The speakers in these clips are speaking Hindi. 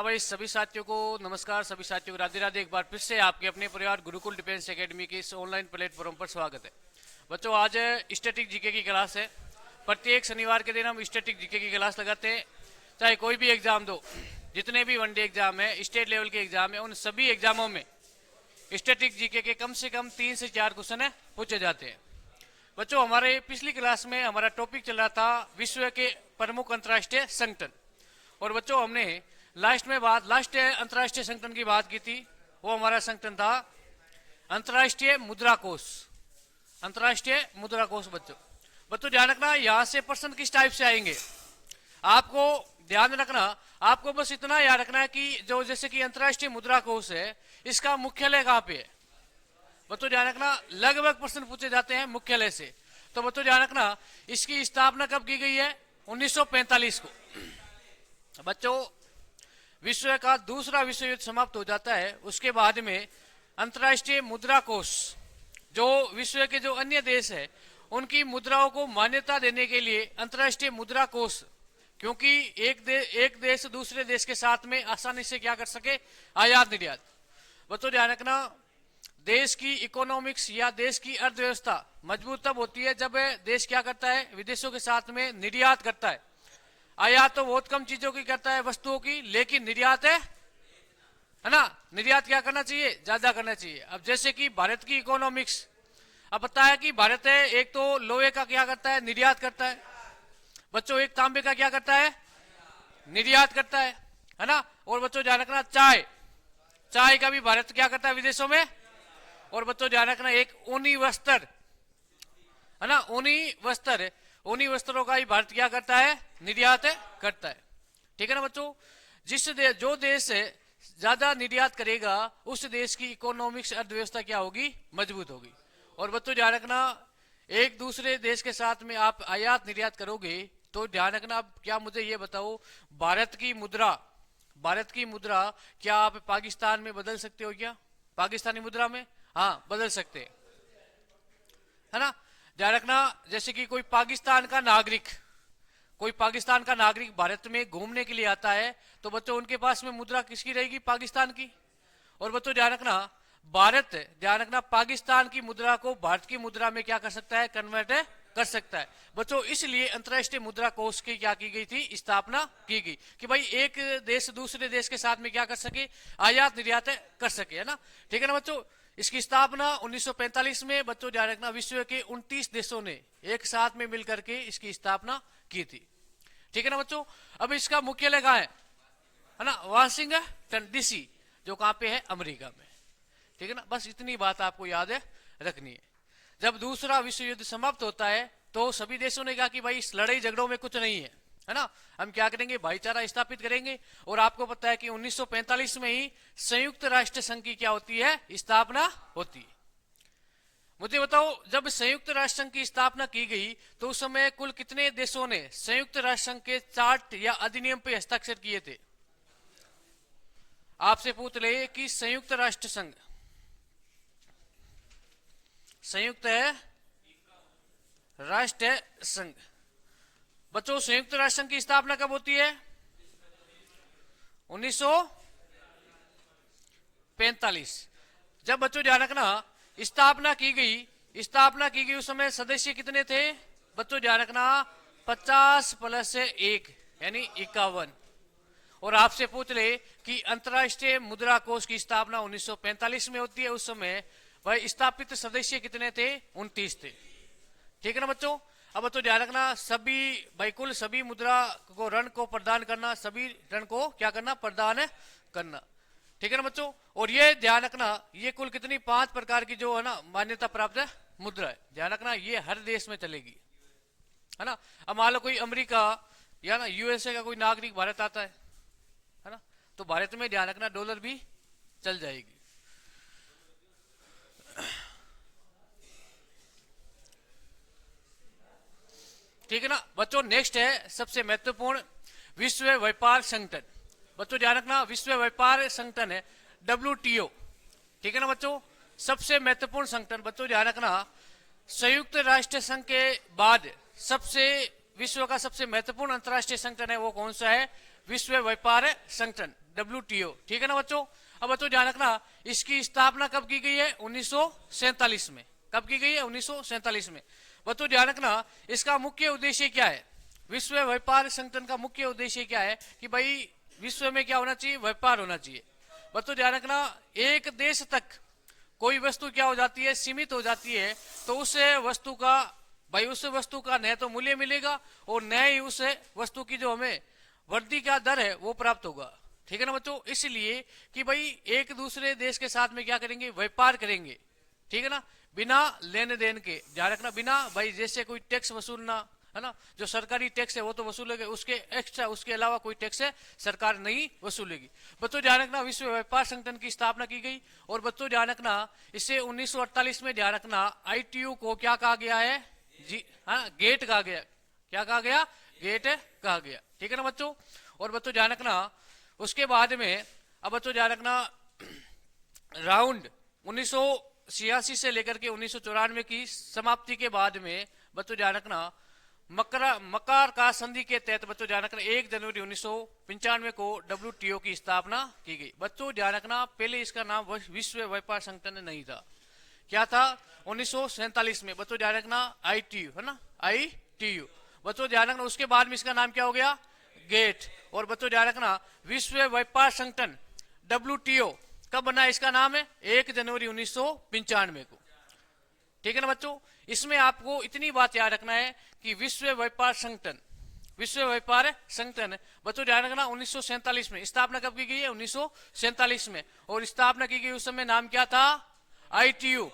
हाँ भाई, सभी साथियों को नमस्कार, सभी साथियों को राधे राधे। एक बार फिर से आपके अपने परिवार गुरुकुल डिफेंस एकेडमी के इस ऑनलाइन प्लेटफॉर्म पर स्वागत है। बच्चों, आज स्टैटिक जीके की क्लास है। प्रत्येक शनिवार के दिन हम स्टैटिक जीके की क्लास लगाते हैं। चाहे कोई भी एग्जाम दो, जितने भी वनडे एग्जाम है, स्टेट लेवल के एग्जाम है, उन सभी एग्जामों में स्टैटिक जीके के कम से कम 3 से 4 क्वेश्चन पूछे जाते हैं। बच्चों, हमारे पिछली क्लास में हमारा टॉपिक चल रहा था विश्व के प्रमुख अंतर्राष्ट्रीय संगठन। और बच्चों, हमने लास्ट अंतर्राष्ट्रीय संगठन की बात की थी। वो हमारा संगठन था अंतर्राष्ट्रीय मुद्रा कोष। अंतर्राष्ट्रीय मुद्रा कोष। बच्चों ध्यान रखना, यहां से प्रश्न किस टाइप से आएंगे आपको ध्यान रखना। आपको बस इतना याद रखना है कि जो जैसे कि अंतर्राष्ट्रीय मुद्रा कोष है, इसका मुख्यालय कहां पे है। बच्चों ध्यान रखना, लगभग प्रश्न पूछे जाते हैं मुख्यालय से। तो बच्चों ध्यान रखना, इसकी स्थापना कब की गई है? 1945 को। बच्चों, विश्व का दूसरा विश्व युद्ध समाप्त हो जाता है, उसके बाद में अंतर्राष्ट्रीय मुद्रा कोष, जो विश्व के जो अन्य देश है उनकी मुद्राओं को मान्यता देने के लिए अंतर्राष्ट्रीय मुद्रा कोष, क्योंकि एक देश दूसरे देश के साथ में आसानी से क्या कर सके, आयात निर्यात। बच्चों ध्यान रखना, देश की इकोनॉमिक्स या देश की अर्थव्यवस्था मजबूत तब होती है जब देश क्या करता है, विदेशों के साथ में निर्यात करता है। आयात तो बहुत कम चीजों की करता है, वस्तुओं की, लेकिन निर्यात है ना, निर्यात क्या करना चाहिए, ज्यादा करना चाहिए। अब जैसे कि भारत की इकोनॉमिक्स, अब पता है कि भारत है, एक तो लोहे का क्या करता है, निर्यात करता है। बच्चों, एक तांबे का क्या करता है, निर्यात करता है ना। और बच्चों ध्यान रखना, चाय का भी भारत क्या करता है विदेशों में। और बच्चों ध्यान रखना, एक ऊनी वस्त्र है ना, ऊनी वस्त्रों का ही भारत क्या करता है, निर्यात करता है। ठीक है ना बच्चों। जो देश ज्यादा निर्यात करेगा, उस देश की इकोनॉमिक्स अर्थव्यवस्था क्या होगी, मजबूत होगी। और बच्चों ध्यान रखना, एक दूसरे देश के साथ में आप आयात निर्यात करोगे तो ध्यान रखना। अब क्या मुझे ये बताओ, भारत की मुद्रा क्या आप पाकिस्तान में बदल सकते हो क्या? पाकिस्तानी मुद्रा में हाँ बदल सकते हैं, है ना। ध्यान रखना, जैसे कि कोई पाकिस्तान का नागरिक भारत में घूमने के लिए आता है, तो बच्चों उनके पास में मुद्रा किसकी रहेगी, पाकिस्तान की। और बच्चों ध्यान रखना, पाकिस्तान की मुद्रा को भारत की मुद्रा में क्या कर सकता है, कन्वर्ट कर सकता है। बच्चों, इसलिए अंतर्राष्ट्रीय मुद्रा कोष की क्या की गई थी, स्थापना की गई, कि भाई एक देश दूसरे देश के साथ में क्या कर सके, आयात निर्यात कर सके, है ना। ठीक है ना बच्चों। इसकी स्थापना 1945 में, बच्चों ध्यान रखना, विश्व के 29 देशों ने एक साथ में मिलकर के इसकी स्थापना की थी। ठीक है ना बच्चों। अब इसका मुख्यालय कहां है ना, वाशिंगटन डीसी, जो कहां पे है, अमेरिका में। ठीक है ना। बस इतनी बात आपको याद रखनी है। जब दूसरा विश्व युद्ध समाप्त होता है तो सभी देशों ने कहा कि भाई इस लड़ाई झगड़ों में कुछ नहीं है ना, हम क्या करेंगे, भाईचारा स्थापित करेंगे। और आपको पता है कि 1945 में ही संयुक्त राष्ट्र संघ की क्या होती है, स्थापना होती है। मुझे बताओ, जब संयुक्त राष्ट्र संघ की स्थापना की गई तो उस समय कुल कितने देशों ने संयुक्त राष्ट्र संघ के चार्ट या अधिनियम पे हस्ताक्षर किए थे? आपसे पूछ ले कि संयुक्त राष्ट्र संघ संयुक्त राष्ट्र संघ, बच्चों संयुक्त राष्ट्र संघ की स्थापना कब होती है? 1945। जब बच्चों ध्यान रखना, स्थापना की गई उस समय सदस्य कितने थे? बच्चों ध्यान रखना, 50 + 1 यानी 51। और आपसे पूछ ले कि अंतर्राष्ट्रीय मुद्रा कोष की स्थापना 1945 में होती है, उस समय वह स्थापित सदस्य कितने थे? 29 थे। ठीक है ना बच्चों। अब बच्चों ध्यान रखना, कुल सभी मुद्रा को ऋण को प्रदान करना, सभी ऋण को क्या करना, प्रदान करना। ठीक है ना बच्चों। और ये ध्यान रखना, ये कुल कितनी 5 प्रकार की जो है ना मान्यता प्राप्त मुद्रा है। ध्यान रखना, ये हर देश में चलेगी, है ना। अब मान लो कोई अमेरिका या ना यूएसए का कोई नागरिक भारत आता है ना, तो भारत में ध्यान रखना डॉलर भी चल जाएगी। ठीक है ना बच्चों। नेक्स्ट है सबसे महत्वपूर्ण विश्व व्यापार संगठन। बच्चों ध्यान रखना, विश्व व्यापार संगठन है WTO। ठीक है ना बच्चों, सबसे महत्वपूर्ण संगठन। बच्चों ध्यान रखना, संयुक्त राष्ट्र संघ के बाद विश्व का सबसे महत्वपूर्ण अंतर्राष्ट्रीय संगठन है वो कौन सा है? विश्व व्यापार संगठन WTO, ठीक है ना बच्चों। अब बच्चों ध्यान रखना, इसकी स्थापना कब की गई है? 1947 में। कब की गई है? 1947 में। बच्चों ध्यान रखना, इसका मुख्य उद्देश्य क्या है? विश्व व्यापार संगठन का मुख्य उद्देश्य क्या है कि भाई विश्व में क्या होना चाहिए? व्यापार होना चाहिए। बच्चों ध्यान रखना, एक देश तक कोई वस्तु क्या हो जाती है? सीमित हो जाती है, तो उस वस्तु का भाई उस वस्तु का न तो मूल्य मिलेगा और न ही उस वस्तु की जो हमें वृद्धि का दर है वो प्राप्त होगा, ठीक है ना बच्चों। इसलिए कि भाई एक दूसरे देश के साथ में क्या करेंगे? व्यापार करेंगे, ठीक है ना, बिना लेने देन के। ध्यान रखना, बिना भाई जैसे कोई टैक्स वसूलना है ना, जो सरकारी टैक्स है वो तो वसूलेंगे, उसके एक्स्ट्रा उसके अलावा कोई टैक्स है सरकार नहीं वसूलेगी। बच्चों ध्यान रखना, विश्व व्यापार संगठन की स्थापना की गई। और बच्चों ध्यान रखना, इससे 1948 में ध्यान रखना ITU को क्या कहा गया है? जी हाँ, गेट कहा गया। क्या कहा गया? गेट कहा गया, ठीक है ना बच्चों। और बच्चों ध्यान रखना, उसके बाद में अब बच्चों ध्यान रखना, राउंड 1986 से लेकर के 1994 की समाप्ति के बाद में बच्चों ध्यान रखना, मकार का संधि के तहत बच्चों ध्यान रखना 1 जनवरी 1995 को WTO की स्थापना की गई। बच्चों ध्यान रखना, पहले इसका नाम विश्व व्यापार संगठन नहीं था। क्या था? 1947 में। बच्चों ध्यान रखना ITU है ना, ITU। बच्चों ध्यान रखना, उसके बाद में इसका नाम क्या हो गया? गेट। और बच्चों ध्यान रखना, विश्व व्यापार संगठन WTO कब बना? इसका नाम है 1 जनवरी 1995 को, ठीक है ना बच्चों। इसमें आपको इतनी बात याद रखना है कि विश्व व्यापार संगठन बच्चों ध्यान रखना 1947 में। स्थापना कब की गई है? 1947 में। और स्थापना की गई उस समय नाम क्या था? ITU।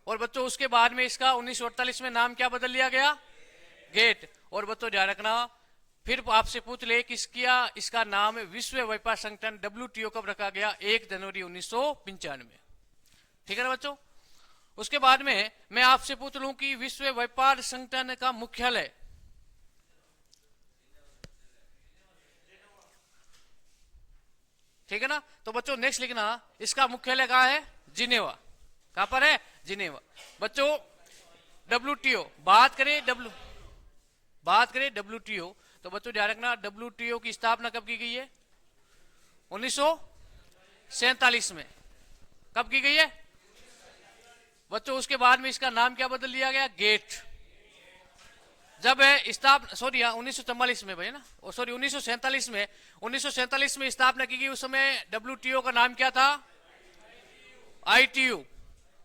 और बच्चों उसके बाद में इसका 1948 में नाम क्या बदल लिया गया? गेट। और बच्चों ध्यान रखना, फिर आपसे पूछ ले कि इसका नाम विश्व व्यापार संगठन WTO कब रखा गया? 1 जनवरी 1995, ठीक है ना बच्चों। उसके बाद में मैं आपसे पूछ लूं कि विश्व व्यापार संगठन का मुख्यालय ठीक है ना, तो बच्चों नेक्स्ट लिखना, इसका मुख्यालय कहाँ है? जिनेवा। कहां पर है? जिनेवा। बच्चों WTO बात करें WTO, तो बच्चों ध्यान रखना, WTO की स्थापना कब की गई है? 1947 में। कब की गई है बच्चों? उसके बाद में इसका नाम क्या बदल दिया गया? गेट। जब है स्थापना, सॉरी 1944 में भाई ना, सॉरी 1947 में। 1947 में स्थापना की गई, उस समय WTO का नाम क्या था? ITU।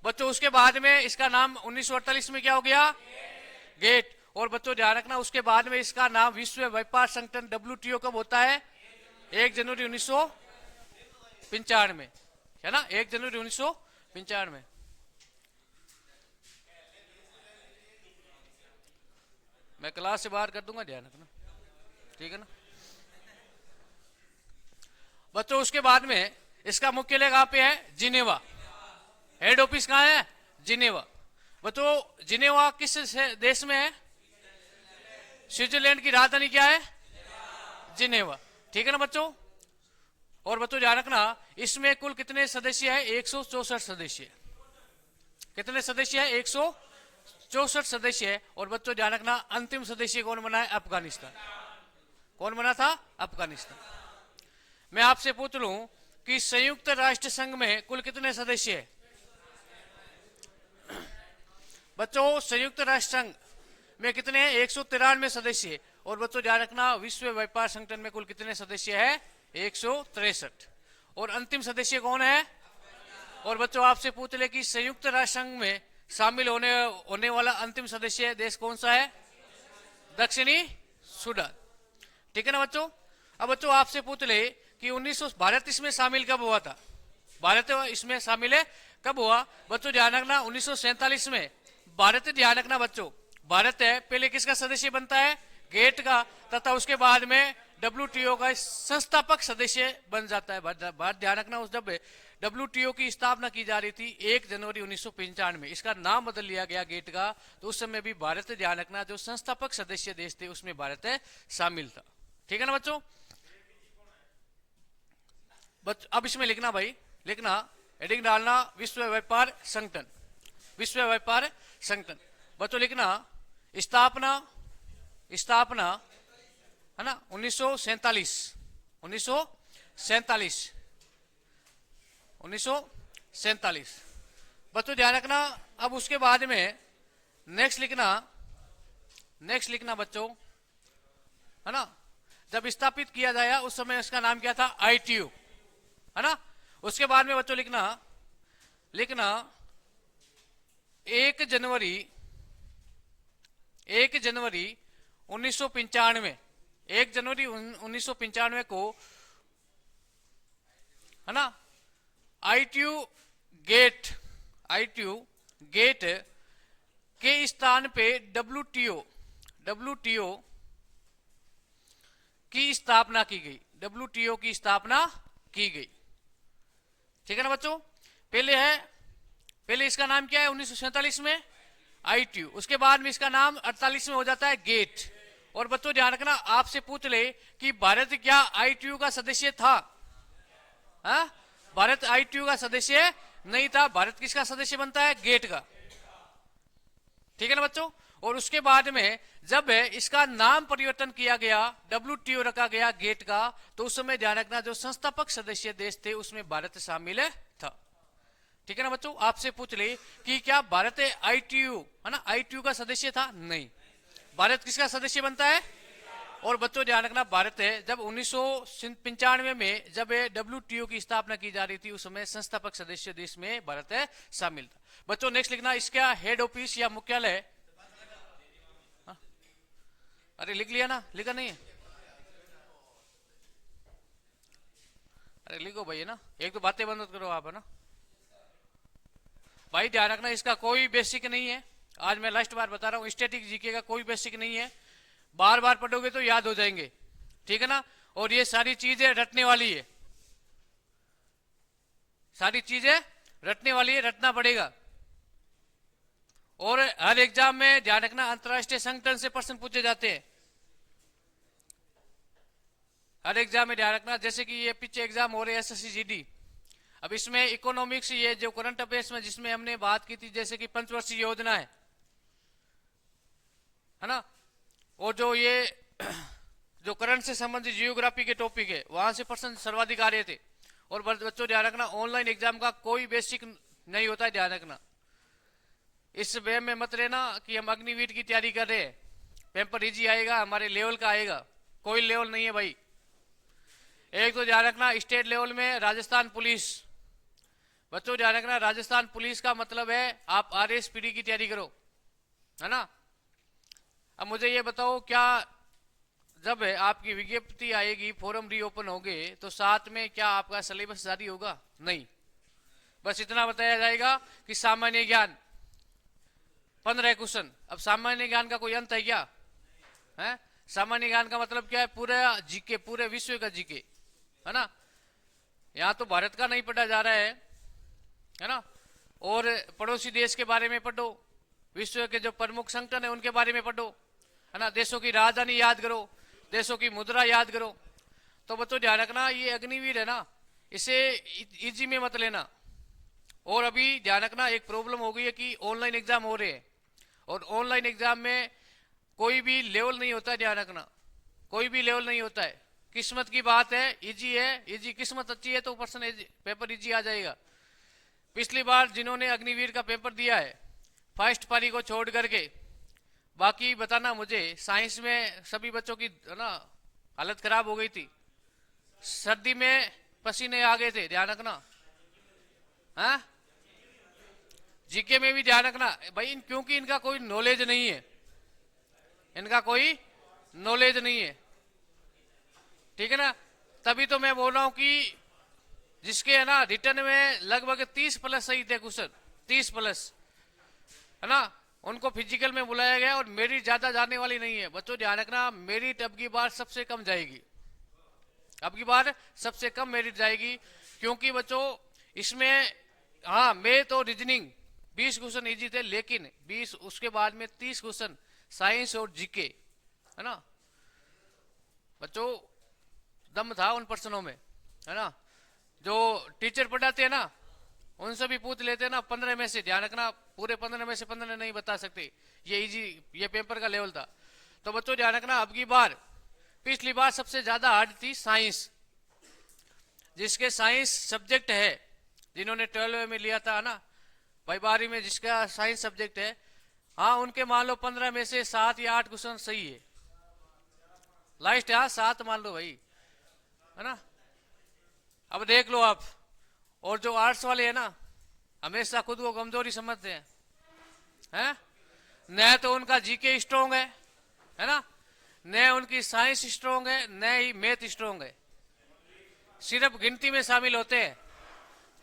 बच्चों उसके बाद में इसका नाम 1948 में क्या हो गया? गेट। और बच्चों ध्यान रखना, उसके बाद में इसका नाम विश्व व्यापार संगठन WTO कब होता है? 1 जनवरी 1995 है ना, 1 जनवरी 1995। मैं क्लास से बाहर कर दूंगा, ध्यान रखना, ठीक है ना बच्चों। उसके बाद में इसका मुख्यालय कहां पे है? जिनेवा। हेड ऑफिस कहां है? जिनेवा। बच्चों जिनेवा किस देश में है? स्विट्जरलैंड की राजधानी क्या है? जिनेवा, ठीक है ना बच्चों। और बच्चों ध्यान रखना, इसमें कुल कितने सदस्य है? 164 सदस्य। कितने सदस्य है? 164 सदस्य है। और बच्चों ध्यान रखना, अंतिम सदस्य कौन बना है? अफगानिस्तान। कौन बना था? अफगानिस्तान। मैं आपसे पूछ लूं कि संयुक्त राष्ट्र संघ में कुल कितने सदस्य है? बच्चों संयुक्त राष्ट्र संघ में कितने हैं? 193 सदस्य। और बच्चों ध्यान रखना, विश्व व्यापार संगठन में कुल कितने सदस्य है? 163। और अंतिम सदस्य कौन है? और बच्चों आपसे पूछ ले कि संयुक्त राष्ट्र संघ में शामिल होने वाला अंतिम सदस्य देश कौन सा है? दक्षिणी सूडान, ठीक है ना बच्चों। अब बच्चों आपसे पूछ ले कि 1900 भारत इसमें शामिल कब हुआ था? भारत इसमें शामिल है कब हुआ? बच्चों ध्यान रखना 1947 में भारत, ध्यान रखना बच्चों, भारत है पहले किसका सदस्य बनता है? गेट का, तथा उसके बाद में WTO का संस्थापक सदस्य बन जाता है भारत। ध्यान रखना, उस जब WTO की स्थापना की जा रही थी 1 जनवरी 1995 में, इसका नाम बदल लिया गया गेट का, तो उस समय भी भारत, ध्यान रखना, जो संस्थापक सदस्य देश थे उसमें भारत शामिल था, ठीक है ना बच्चों। अब इसमें लिखना भाई, लिखना हेडिंग डालना विश्व व्यापार संगठन, विश्व व्यापार संगठन। बच्चों लिखना स्थापना है ना 1947 1947। बच्चों ध्यान रखना। अब उसके बाद में नेक्स्ट लिखना बच्चों, है ना। जब स्थापित किया गया उस समय इसका नाम क्या था, ITU, है ना। उसके बाद में बच्चों लिखना 1 जनवरी 1995, 1 जनवरी 1995 को, है ना, ITU गेट के स्थान पे WTO की स्थापना की गई। WTO की स्थापना की गई, ठीक है ना बच्चों। पहले इसका नाम क्या है 1947 में, ITU। उसके बाद में इसका नाम 48 में हो जाता है गेट। और बच्चों ध्यान रखना, आपसे पूछ ले कि भारत क्या ITU का सदस्य था? हा? भारत ITU का सदस्य नहीं था। भारत किसका सदस्य बनता है, गेट का, ठीक है ना बच्चों। और उसके बाद में जब इसका नाम परिवर्तन किया गया, WTO रखा गया गेट का, तो उस समय ध्यान रखना जो संस्थापक सदस्य देश थे उसमें भारत शामिल था, ठीक है ना बच्चों। आपसे पूछ ले कि क्या भारत ITU, है ना, ITU का सदस्य था? नहीं। भारत किसका सदस्य बनता है? और बच्चों ध्यान रखना, भारत जब 1995 में जब WTO की स्थापना की जा रही थी उस समय संस्थापक सदस्य देश में भारत शामिल था। बच्चों नेक्स्ट लिखना, इसका हेड ऑफिस या मुख्यालय, अरे लिख लिया ना, लिखा नहीं है? अरे लिखो भाई, है ना, एक तो बातें बंद करो आप, है ना भाई। ध्यान रखना, इसका कोई बेसिक नहीं है। आज मैं लास्ट बार बता रहा हूं, स्टैटिक जीके का कोई बेसिक नहीं है। बार बार पढ़ोगे तो याद हो जाएंगे, ठीक है ना। और ये सारी चीजें रटने वाली है, सारी चीजें रटने वाली है, रटना पड़ेगा। और हर एग्जाम में ध्यान रखना, अंतरराष्ट्रीय संगठन से प्रश्न पूछे जाते हैं हर एग्जाम में, ध्यान रखना। जैसे कि ये पीछे एग्जाम हो रहे हैं SSC GD, अब इसमें इकोनॉमिक्स, ये जो करंट अफेयर्स में जिसमें हमने बात की थी, जैसे कि पंचवर्षीय योजना है ना। और जो ये जो करंट से संबंधित जियोग्राफी के टॉपिक है, वहां से प्रश्न सर्वाधिक आ रहे थे। और बच्चों ध्यान रखना, ऑनलाइन एग्जाम का कोई बेसिक नहीं होता है, ध्यान रखना। इस वे में मत रहना कि हम अग्निवीर की तैयारी कर रहे हैं, पेपर इजी आएगा, हमारे लेवल का आएगा, कोई लेवल नहीं है भाई। एक तो ध्यान रखना, स्टेट लेवल में राजस्थान पुलिस, बच्चों ध्यान रखना, राजस्थान पुलिस का मतलब है आप RSPD की तैयारी करो, है ना। अब मुझे ये बताओ, क्या जब आपकी विज्ञप्ति आएगी, फॉर्म रीओपन होंगे, तो साथ में क्या आपका सिलेबस जारी होगा? नहीं। बस इतना बताया जाएगा कि सामान्य ज्ञान 15 क्वेश्चन। अब सामान्य ज्ञान का कोई अंत है क्या? है सामान्य ज्ञान का मतलब क्या है? पूरा जीके, पूरे विश्व का जीके, है ना। यहां तो भारत का नहीं पढ़ा जा रहा है ना। और पड़ोसी देश के बारे में पढ़ो, विश्व के जो प्रमुख संगठन है उनके बारे में पढ़ो, है ना। देशों की राजधानी याद करो, देशों की मुद्रा याद करो। तो बच्चों ध्यान रखना, ये अग्निवीर है ना, इसे इजी में मत लेना। और अभी ध्यान रखना, एक प्रॉब्लम हो गई है कि ऑनलाइन एग्जाम हो रहे हैं, और ऑनलाइन एग्जाम में कोई भी लेवल नहीं होता है, ध्यान रखना, कोई भी लेवल नहीं होता है। किस्मत की बात है, इजी है, इजी किस्मत अच्छी है तो पर्सन पेपर इजी आ जाएगा। पिछली बार जिन्होंने अग्निवीर का पेपर दिया है, फर्स्ट पारी को छोड़ करके, बाकी बताना मुझे, साइंस में सभी बच्चों की ना हालत खराब हो गई थी, सर्दी में पसीने आ गए थे, ध्यान रखना। हाँ, जीके में भी ध्यान रखना भाई, क्योंकि इनका कोई नॉलेज नहीं है, इनका कोई नॉलेज नहीं है, ठीक है ना। तभी तो मैं बोल रहा हूं कि जिसके है ना रिटर्न में लगभग 30+ सही थे क्वेश्चन, 30+, है ना, उनको फिजिकल में बुलाया गया। और मेरिट ज्यादा जाने वाली नहीं है बच्चों, ध्यान रखना, मेरिट अब की बार सबसे कम जाएगी, अब की बार सबसे कम मेरिट जाएगी। क्योंकि बच्चों इसमें, हाँ, मैथ और रीजनिंग 20 क्वेश्चन इजी थे, लेकिन 20 उसके बाद में 30 क्वेश्चन साइंस और जीके, है ना। बच्चों दम था उन प्रश्नों में, है ना। जो टीचर पढ़ाते हैं ना, उनसे भी पूछ लेते हैं ना, 15 में से, ध्यान रखना, पूरे 15 में से 15 नहीं बता सकते, ये इजी, ये पेपर का लेवल था। तो बच्चों ध्यान रखना, अब की बार, पिछली बार सबसे ज्यादा हार्ड थी साइंस, जिसके साइंस सब्जेक्ट है, जिन्होंने 12वीं में लिया था ना भाई, 12वीं में जिसका साइंस सब्जेक्ट है, हाँ उनके मान लो 15 में से 7 या 8 क्वेश्चन सही है, लास्ट हाँ 7 मान लो भाई, है ना। अब देख लो आप, और जो आर्ट्स वाले हैं ना, हमेशा खुद को कमजोरी समझते हैं? न तो उनका जीके स्ट्रोंग है ना, न उनकी साइंस स्ट्रोंग है, न ही मैथ स्ट्रोंग है, सिर्फ गिनती में शामिल होते हैं।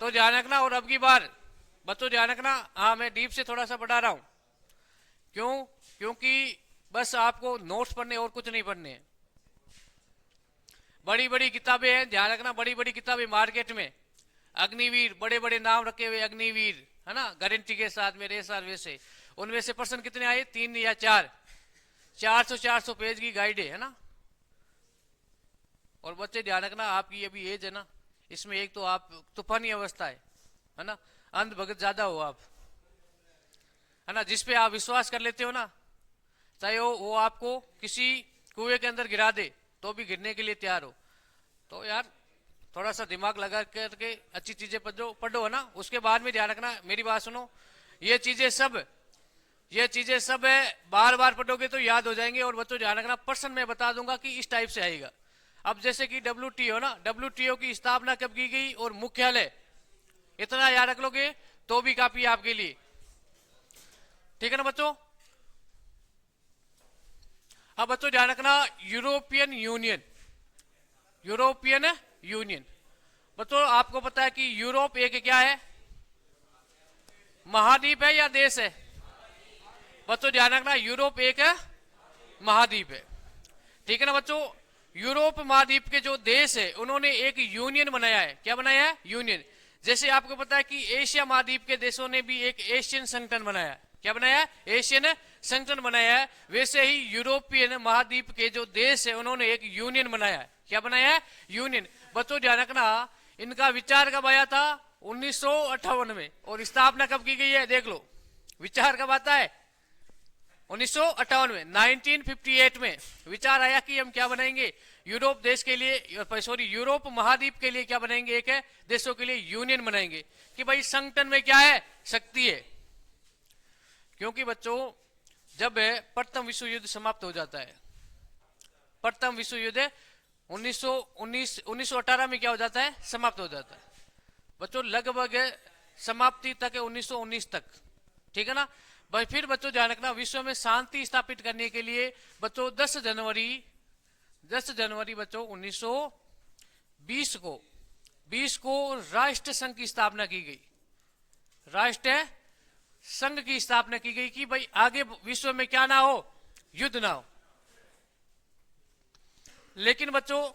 तो ध्यान रखना। और अब की बार बच्चों ध्यान रखना, हाँ मैं डीप से थोड़ा सा पढ़ा रहा हूं, क्यों? क्योंकि बस आपको नोट्स पढ़ने और कुछ नहीं पढ़ने हैं। बड़ी बड़ी किताबें हैं, ध्यान रखना, बड़ी बड़ी किताबें मार्केट में, अग्निवीर, बड़े बड़े नाम रखे हुए अग्निवीर, है ना, गारंटी के साथ मेरे साथ, वैसे उनमें से प्रश्न कितने आए? 3 या 4, 400 पेज की गाइड है ना। और बच्चे ध्यान रखना, आपकी अभी एज है ना, इसमें एक तो आप तूफानी अवस्था है ना, अंध भगत ज्यादा हो आप, है ना, जिसपे आप विश्वास कर लेते हो ना, चाहे वो आपको किसी कुएं के अंदर गिरा दे तो भी गिरने के लिए तैयार हो। तो यार थोड़ा सा दिमाग लगा करके अच्छी चीजें पढ़ो है ना। उसके बाद में ध्यान रखना, मेरी बात सुनो, ये चीजें सब है, बार बार पढ़ोगे तो याद हो जाएंगे। और बच्चों ध्यान रखना, प्रश्न मैं बता दूंगा कि इस टाइप से आएगा। अब जैसे कि WTO ना, WTO की स्थापना कब की गई और मुख्यालय, इतना याद रख लोगे तो भी काफी आपके लिए, ठीक है ना बच्चों। अब बच्चों ध्यान रखना, यूरोपियन यूनियन, बच्चों आपको पता है कि यूरोप एक क्या है? महाद्वीप है या देश है? बच्चों ध्यान रखना, यूरोप एक महाद्वीप है, ठीक है ना बच्चों। यूरोप महाद्वीप के जो देश है उन्होंने एक यूनियन बनाया है। क्या बनाया है? यूनियन। जैसे आपको पता है कि एशिया महाद्वीप के देशों ने भी एक एशियन संगठन बनाया है। क्या बनाया है? एशियन संगठन बनाया है। वैसे ही यूरोपियन महाद्वीप के जो देश है उन्होंने एक यूनियन बनाया है। क्या बनाया है? यूनियन। बच्चों ध्यान रखना, इनका विचार कब आया था? 1958 में। और स्थापना कब की गई है? देख लो, विचार कब आता है? 1958 में, 1958 में विचार आया कि हम क्या बनाएंगे, यूरोप देश के लिए, सॉरी यूरोप महाद्वीप के लिए क्या बनाएंगे, एक है देशों के लिए यूनियन बनाएंगे कि भाई संगठन में क्या है? शक्ति है। क्योंकि बच्चों जब प्रथम विश्व युद्ध समाप्त हो जाता है, प्रथम विश्व युद्ध 1918 में क्या हो जाता है? समाप्त हो जाता है बच्चों, लगभग समाप्ति तक है 1919 तक, ठीक है ना भाई। फिर बच्चों ध्यान रखना, विश्व में शांति स्थापित करने के लिए बच्चों 10 जनवरी बच्चों 1920 को राष्ट्र संघ की स्थापना की गई। राष्ट्र संघ की स्थापना की गई कि भाई आगे विश्व में क्या ना हो? युद्ध ना हो। लेकिन बच्चों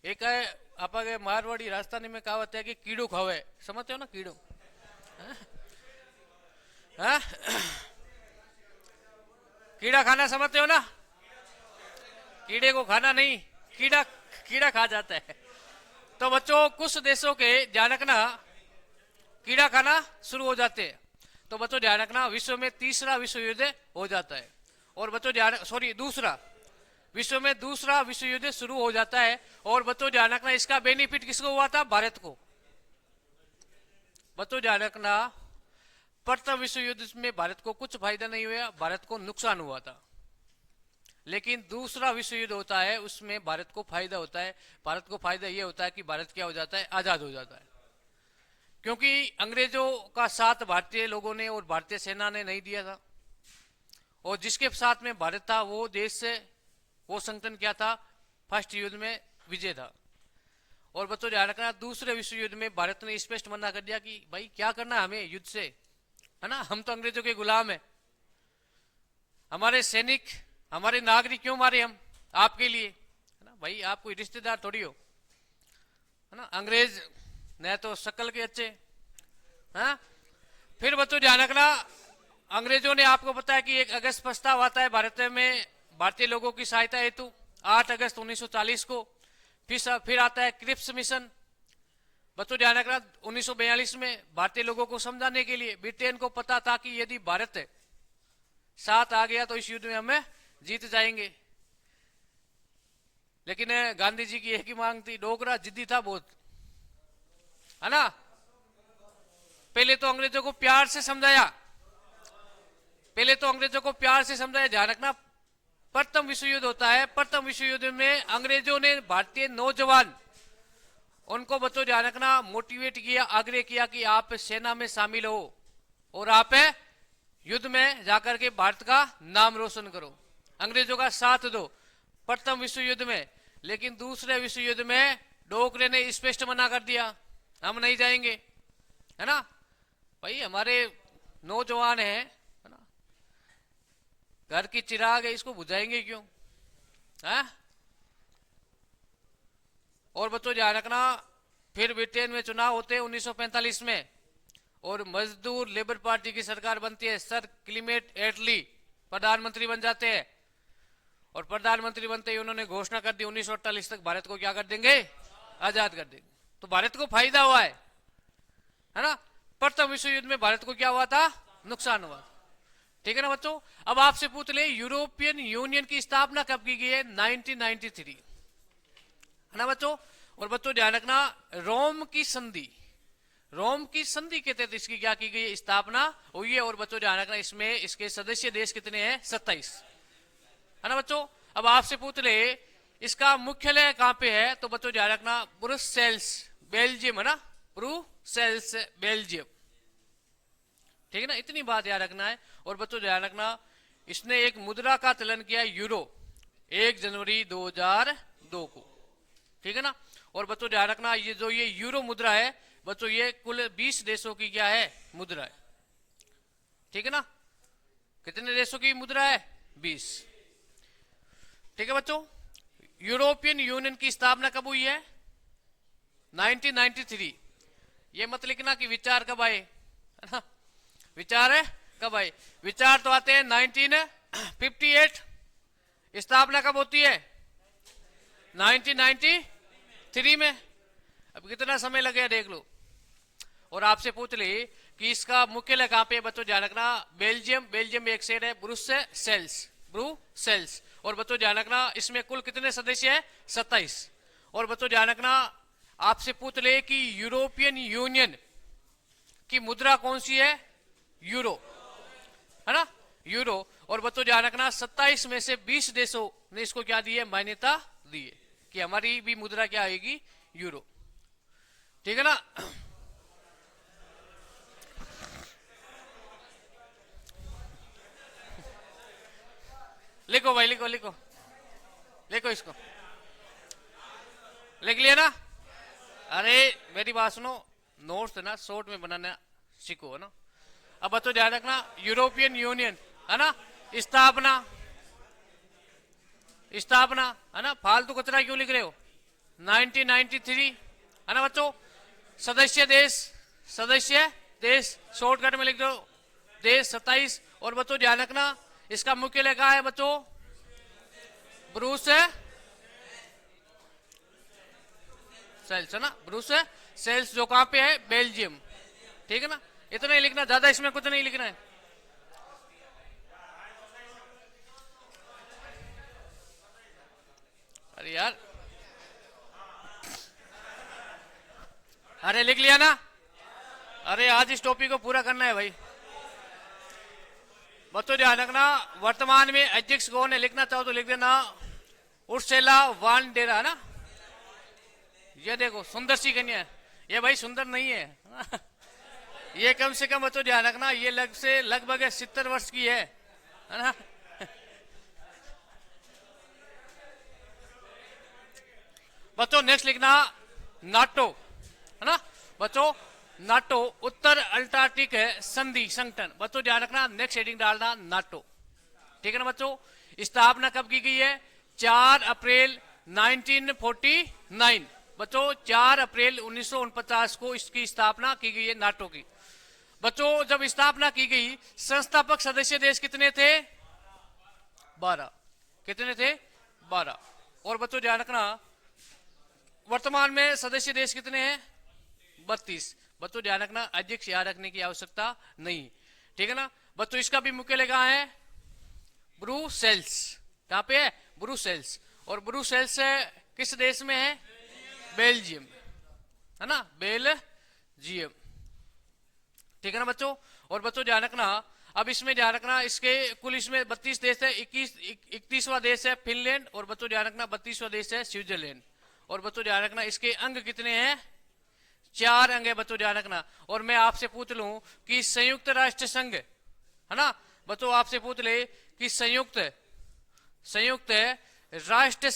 एक आप मारवाड़ी राजस्थानी में कहावत है कि कीड़ो खावे, समझते हो ना? कीड़ो कीड़ा खाना समझते हो ना? कीड़े को खाना नहीं, कीड़ा खा जाता है। तो बच्चों कुछ देशों के ध्यान रखना कीड़ा खाना शुरू हो जाते हैं। तो बच्चों ध्यान रखना, विश्व में तीसरा विश्व युद्ध हो जाता है। और बच्चों विश्व में दूसरा विश्व युद्ध शुरू हो जाता है। और बच्चों ध्यान रखना, इसका बेनिफिट किसको हुआ था? भारत को। बच्चों ध्यान रखना, प्रथम विश्व युद्ध में भारत को कुछ फायदा नहीं हुआ, भारत को नुकसान हुआ था। लेकिन दूसरा विश्व युद्ध होता है, उसमें भारत को फायदा होता है। भारत को फायदा यह होता है कि भारत क्या हो जाता है? आजाद हो जाता है। क्योंकि अंग्रेजों का साथ भारतीय लोगों ने और भारतीय सेना ने नहीं दिया था। और जिसके साथ में भारत था वो देश से, वो संगठन क्या था? फर्स्ट युद्ध में विजय था। और बच्चों ध्यान रखना, दूसरे विश्व युद्ध में भारत ने स्पष्ट मना कर दिया कि भाई क्या करना है हमें युद्ध से, है ना, हम तो अंग्रेजों के गुलाम हैं। हमारे सैनिक, हमारे नागरिक क्यों मारे हम? आपके लिए, है ना भाई, आप कोई रिश्तेदार थोड़ी हो, है ना। अंग्रेज न तो शक्ल के अच्छे, हाँ। फिर बच्चों ध्यान रखना, अंग्रेजों ने, आपको पता है कि 1 अगस्त प्रस्ताव आता है भारत में भारतीय लोगों की सहायता हेतु, 8 अगस्त 1940 को। फिर आता है क्रिप्स मिशन। बच्चों ध्यान रखना, 1942 में भारतीय लोगों को समझाने के लिए, ब्रिटेन को पता था कि यदि भारत साथ आ गया तो इस युद्ध में हमें जीत जाएंगे। लेकिन गांधी जी की एक ही मांग थी, डोगरा जिद्दी था बहुत, है ना। पहले तो अंग्रेजों को प्यार से समझाया, पहले तो अंग्रेजों को प्यार से समझाया। ध्यान रखना, प्रथम विश्व युद्ध होता है, प्रथम विश्व युद्ध में अंग्रेजों ने भारतीय नौजवान, उनको बच्चों ध्यान रखना, मोटिवेट किया, आग्रह किया कि आप सेना में शामिल हो और आप युद्ध में जाकर के भारत का नाम रोशन करो, अंग्रेजों का साथ दो, प्रथम विश्व युद्ध में। लेकिन दूसरे विश्व युद्ध में डोगरे ने स्पष्ट मना कर दिया, हम नहीं जाएंगे, है ना भाई, हमारे नौजवान है ना, घर की चिराग है, इसको बुझाएंगे क्यों, है। और बच्चों ध्यान रखना, फिर ब्रिटेन में चुनाव होते हैं 1945 में, और मजदूर लेबर पार्टी की सरकार बनती है, सर क्लीमेट एटली प्रधानमंत्री बन जाते हैं। और प्रधानमंत्री बनते ही उन्होंने घोषणा कर दी 1948 तक भारत को क्या कर देंगे, आजाद कर देंगे। तो भारत को फायदा हुआ है ना। प्रथम विश्व युद्ध में भारत को क्या हुआ था, नुकसान हुआ। ठीक है ना बच्चों। अब आपसे पूछ ले, यूरोपियन यूनियन की स्थापना कब की गई है, 1993, है ना बच्चों। और बच्चों ध्यान रखना, रोम की संधि, रोम की संधि के तहत इसकी क्या की गई, स्थापना हुई है। और बच्चों ध्यान रखना, इसमें इसके सदस्य देश कितने हैं, 27, है ना बच्चों। अब आपसे पूछ ले, इसका मुख्यालय कहां पे है, तो बच्चों ध्यान रखना, ब्रुसेल्स बेल्जियम, है ना, ब्रुसेल्स बेल्जियम। ठीक है ना, इतनी बात याद रखना है। और बच्चों ध्यान रखना, इसने एक मुद्रा का चलन किया यूरो, 1 जनवरी 2002 को। ठीक है ना। और बच्चों ध्यान रखना, ये जो ये यूरो मुद्रा है बच्चों, ये कुल 20 देशों की क्या है, मुद्रा है। ठीक है ना, कितने देशों की मुद्रा है, 20। ठीक है बच्चों। यूरोपियन यूनियन की स्थापना कब हुई है, 1993। ये मत लिखना कि विचार कब आए, है ना, विचार है कब आए, विचार तो आते हैं 1958, स्थापना कब होती है, 1993 में। अब कितना समय लगेगा देख लो। और आपसे पूछ ले कि इसका मुख्यालय कहां पे है, बच्चों ध्यान रखना, बेल्जियम, बेल्जियम में एक शहर है ब्रुसेल्स, ब्रुसेल्स। और बच्चों ध्यान रखना, इसमें कुल कितने सदस्य है, 27। और बच्चों ध्यान रखना, आपसे पूछ ले कि यूरोपियन यूनियन की मुद्रा कौन सी है, यूरो, है ना, यूरो। और बच्चों ध्यान रखना, 27 में से 20 देशों ने इसको क्या दी है, मान्यता दी है कि हमारी भी मुद्रा क्या आएगी, यूरो। ठीक है ना। लिखो भाई, लिखो लिखो लिखो, इसको लिख लिया ना। अरे मेरी बात सुनो, नोट्स ना शॉर्ट में बनाना सीखो, है ना। अब बच्चों ध्यान रखना, यूरोपियन यूनियन, है ना, स्थापना, स्थापना, है ना, फालतू कचरा क्यों लिख रहे हो, 1993, है ना बच्चों। सदस्य देश, सदस्य देश शॉर्टकट में लिख दो, देश 27। और बच्चों ध्यान रखना, इसका मुख्यालय कहां है बच्चों, ब्रुसेल्स, है ना, ब्रुसेल्स जो कहां पे है, बेल्जियम। ठीक है ना, इतना ही लिखना, ज्यादा इसमें कुछ नहीं लिखना है। अरे यार, अरे लिख लिया ना। अरे आज इस टॉपिक को पूरा करना है भाई। बच्चों ध्यान रखना, वर्तमान में अध्यक्ष कौन है, लिखना चाहो तो लिख देना, उर्सुला वान डेरा, है ना। ये देखो सुंदर सी कन्या है, ये भाई सुंदर नहीं है ये कम से कम बच्चों ध्यान रखना, ये लगभग 70 वर्ष की है ना। बच्चों नेक्स्ट लिखना, नाटो, है ना बच्चों, नाटो उत्तर अल्टार्कटिक संधि संगठन। बच्चों ध्यान रखना, नेक्स्ट हेडिंग डालना नाटो। ठीक है ना बच्चों। स्थापना कब की गई है, 4 अप्रैल 1949। बच्चों 4 अप्रैल 1949 को इसकी स्थापना की गई है, नाटो की। बच्चों जब स्थापना की गई, संस्थापक सदस्य देश कितने थे, 12। कितने थे, 12। और बच्चों ध्यान रखना, वर्तमान में सदस्य देश कितने हैं, 32। बच्चों ध्यान रखना, अध्यक्ष याद रखने की आवश्यकता नहीं। ठीक है ना बच्चों, इसका भी मुख्यालय कहां है, ब्रुसेल्स। कहां पे है, ब्रुसेल्स। और ब्रुसेल्स किस देश में है? बेल्जियम, है ना, बेल्जियम। ठीक है ना बच्चों। और बच्चों ध्यान रखना, अब इसमें ध्यान रखना, इसके कुल इसमें 32 देश है, 31वां देश है फिनलैंड, और बच्चों ध्यान रखना 32वां देश है स्विट्जरलैंड। और बच्चों ध्यान रखना इसके अंग कितने हैं? 4 अंग है बच्चों, ध्यान रखना। और मैं आपसे पूछ लूं कि संयुक्त राष्ट्र संघ, है ना बच्चों, आपसे पूछ ले कि संयुक्त राष्ट्र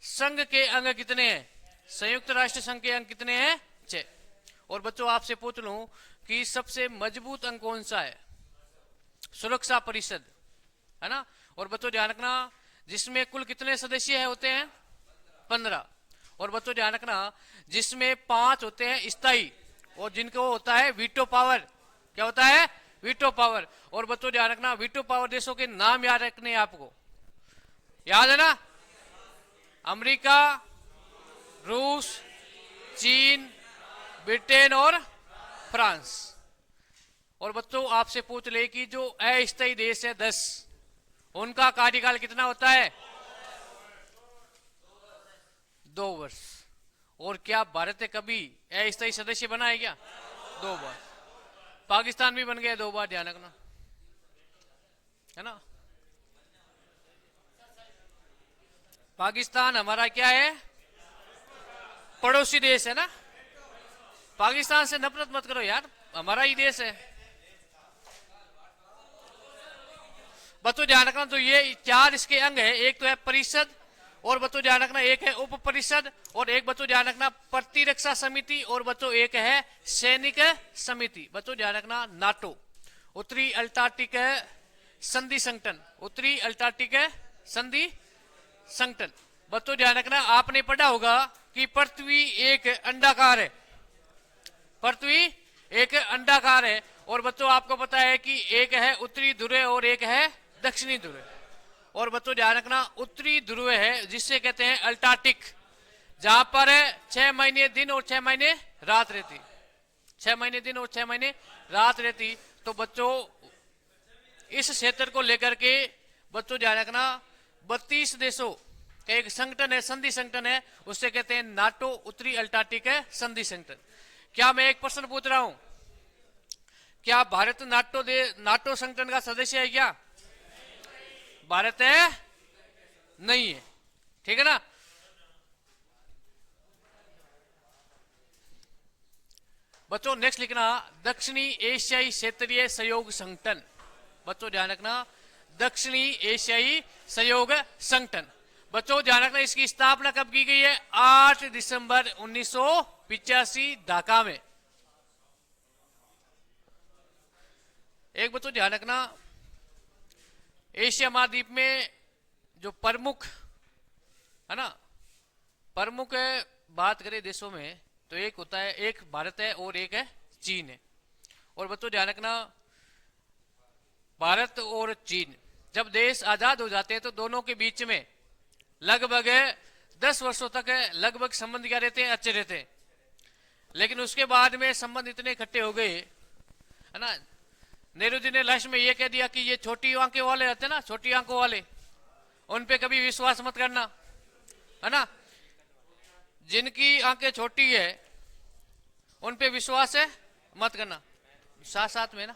संघ के अंग कितने हैं? संयुक्त राष्ट्र संघ के अंग कितने हैं? 6। और बच्चों आपसे पूछ लूं कि सबसे मजबूत अंग कौन सा है? सुरक्षा परिषद, है ना। और बच्चों ध्यान रखना, जिसमें कुल कितने सदस्य होते हैं? 15। और बच्चों ध्यान रखना, जिसमें 5 होते हैं स्थायी, और जिनको होता है वीटो पावर। क्या होता है? Veto power. और बच्चों ध्यान रखना, वीटो पावर देशों के नाम याद रखने हैं आपको, याद है ना? अमेरिका, रूस, चीन, ब्रिटेन और फ्रांस। और बच्चों आपसे पूछ ले कि जो अस्थायी देश है 10, उनका कार्यकाल कितना होता है? 2 वर्ष। और क्या भारत कभी अस्थायी सदस्य बना है क्या? 2 बार। पाकिस्तान भी बन गया 2 बार, ध्यान रखना, है ना। पाकिस्तान हमारा क्या है? पड़ोसी देश है ना। पाकिस्तान से नफरत मत करो यार, हमारा ही देश है। बच्चों ध्यान रखना, तो ये 4 इसके अंग है। एक तो है परिषद, और बच्चों ध्यान रखना एक है उप परिषद, और एक बच्चों ध्यान रखना प्रतिरक्षा समिति, और बच्चों एक है सैनिक समिति। बच्चों ध्यान रखना नाटो, उत्तरी अल्टार्कटिक संधि संगठन, उत्तरी अल्टार्कटिक संधि संगठन। बच्चों ध्यान रखना, आपने पढ़ा होगा कि पृथ्वी एक अंडाकार है, पृथ्वी एक अंडाकार है। और बच्चों आपको पता है कि एक है उत्तरी ध्रुव और एक है दक्षिणी ध्रुव। और बच्चों ध्यान रखना, उत्तरी ध्रुव है जिससे कहते हैं अल्टार्कटिक, जहां पर 6 महीने दिन और 6 महीने रात रहती, 6 महीने दिन और 6 महीने रात रहती। तो बच्चों इस क्षेत्र को लेकर के बच्चों ध्यान रखना 32 देशों का एक संगठन है, संधि संगठन है, उससे कहते हैं नाटो, उत्तरी अल्टार्कटिक संधि संगठन। क्या मैं एक प्रश्न पूछ रहा हूं, क्या भारत नाटो संगठन का सदस्य है क्या? भारत है नहीं है, ठीक है ना। बच्चों नेक्स्ट लिखना दक्षिणी एशियाई क्षेत्रीय सहयोग संगठन। बच्चों ध्यान रखना दक्षिणी एशियाई सहयोग संगठन। बच्चों ध्यान रखना इसकी स्थापना कब की गई है? 8 दिसंबर 1985 ढाका में। एक बच्चों ध्यान रखना, एशिया महाद्वीप में जो प्रमुख है ना, प्रमुख बात करें देशों में तो एक होता है, एक भारत है और एक है चीन है। और बच्चों ध्यान रखना भारत और चीन जब देश आजाद हो जाते हैं तो दोनों के बीच में लगभग 10 वर्षों तक लगभग संबंध क्या रहते हैं? अच्छे रहते हैं। लेकिन उसके बाद में संबंध इतने इकट्ठे हो गए, है ना। नेहरू जी ने लास्ट में ये कह दिया कि ये छोटी आंखें वाले रहते हैं ना, छोटी आंखों वाले, उन पे कभी विश्वास मत करना, है ना। जिनकी आंखें छोटी है उन पे विश्वास है मत करना। साथ साथ में ना,